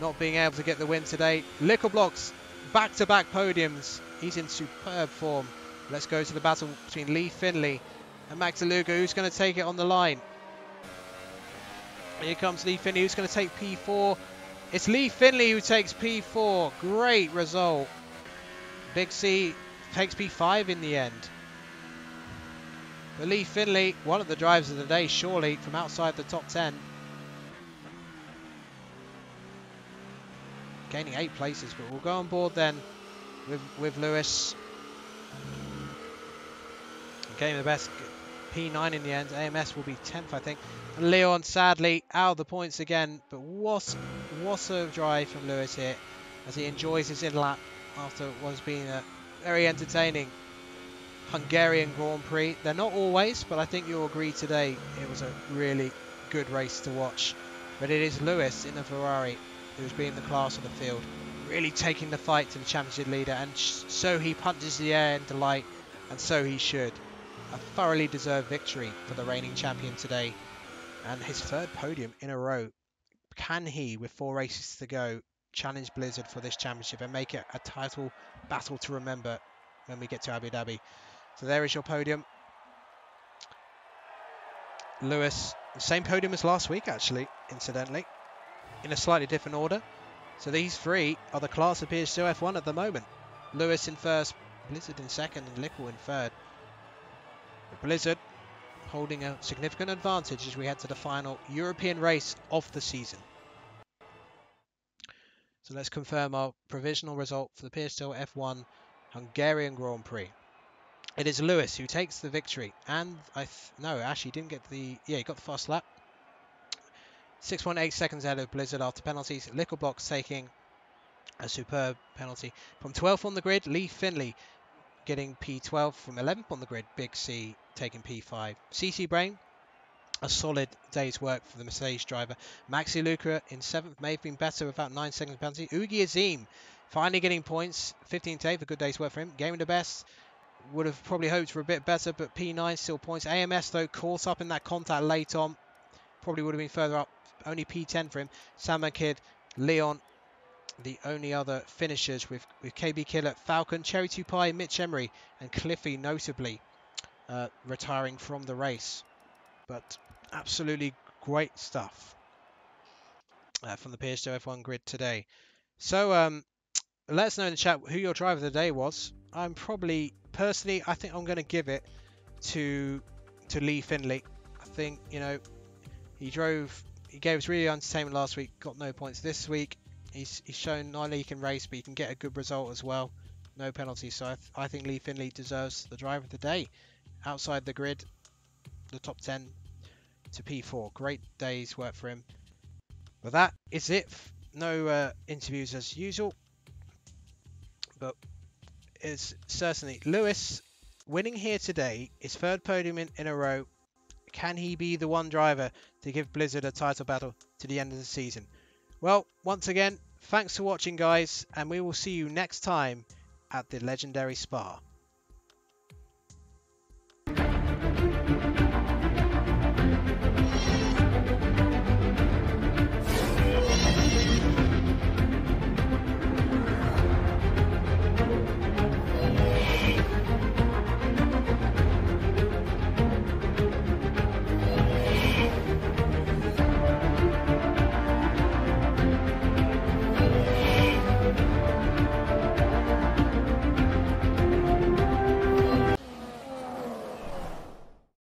not being able to get the win today. Liquorblocks, back-to-back podiums. He's in superb form. Let's go to the battle between Leefindlay and MaxiLuca. Who's going to take it on the line? Here comes Leefindlay, who's going to take P4. It's Leefindlay who takes P4. Great result. Big C takes P5 in the end. But Leefindlay, one of the drivers of the day, surely, from outside the top 10. Gaining 8 places, but we'll go on board then with Lewis. getting the best P9 in the end. AMS will be 10th, I think. And Leon, sadly, out of the points again. But what a drive from Lewis here as he enjoys his in-lap after what has been a very entertaining Hungarian Grand Prix. They're not always, but I think you'll agree today it was a really good race to watch. But it is Lewis in the Ferrari who's been the class of the field, really taking the fight to the championship leader, and so he punches the air into light, and so he should. A thoroughly deserved victory for the reigning champion today, and his third podium in a row. Can he, with 4 races to go, challenge Blizzard for this championship and make it a title battle to remember when we get to Abu Dhabi? So there is your podium. Lewis, the same podium as last week actually, incidentally, in a slightly different order. So these 3 are the class of PSGL F1 at the moment. Lewis in first, Blizzard in second, and Lickle in third. But Blizzard holding a significant advantage as we head to the final European race of the season. So let's confirm our provisional result for the PSGL F1 Hungarian Grand Prix. It is Lewis who takes the victory, and no, actually didn't get the, he got the fast lap. 6.8 seconds ahead of Blizzard after penalties. Licklebox taking a superb penalty. From 12th on the grid, Leefindlay getting P12. From 11th on the grid, Big C taking P5. CCBRAIN, a solid day's work for the Mercedes driver. MaxiLucaGT5 in 7th, may have been better without 9 seconds penalty. Azim finally getting points. 15th to 8th, a good day's work for him. Gaming the best. Would have probably hoped for a bit better, but P9 still points. AMS though caught up in that contact late on. Probably would have been further up. Only P10 for him. Sambamkid, Leon, the only other finishers with KB Killer, Falcon, Cherry2Pie, Michemery, and Cliffy notably retiring from the race. But absolutely great stuff from the PSGL F1 grid today. So let us know in the chat who your driver of the day was. I'm probably, personally, I think I'm going to give it to Leefindlay. I think, you know, he gave us really entertainment last week, got no points this week. He's shown not only he can race, but he can get a good result as well. No penalties, so I think Leefindlay deserves the driver of the day. Outside the grid, the top 10 to P4. Great day's work for him. But that is it. No interviews as usual. But it's certainly Lewis winning here today, his 3rd podium in a row. Can he be the one driver to give Blizzard a title battle to the end of the season? Well, once again, thanks for watching, guys, and we will see you next time at the legendary Spa.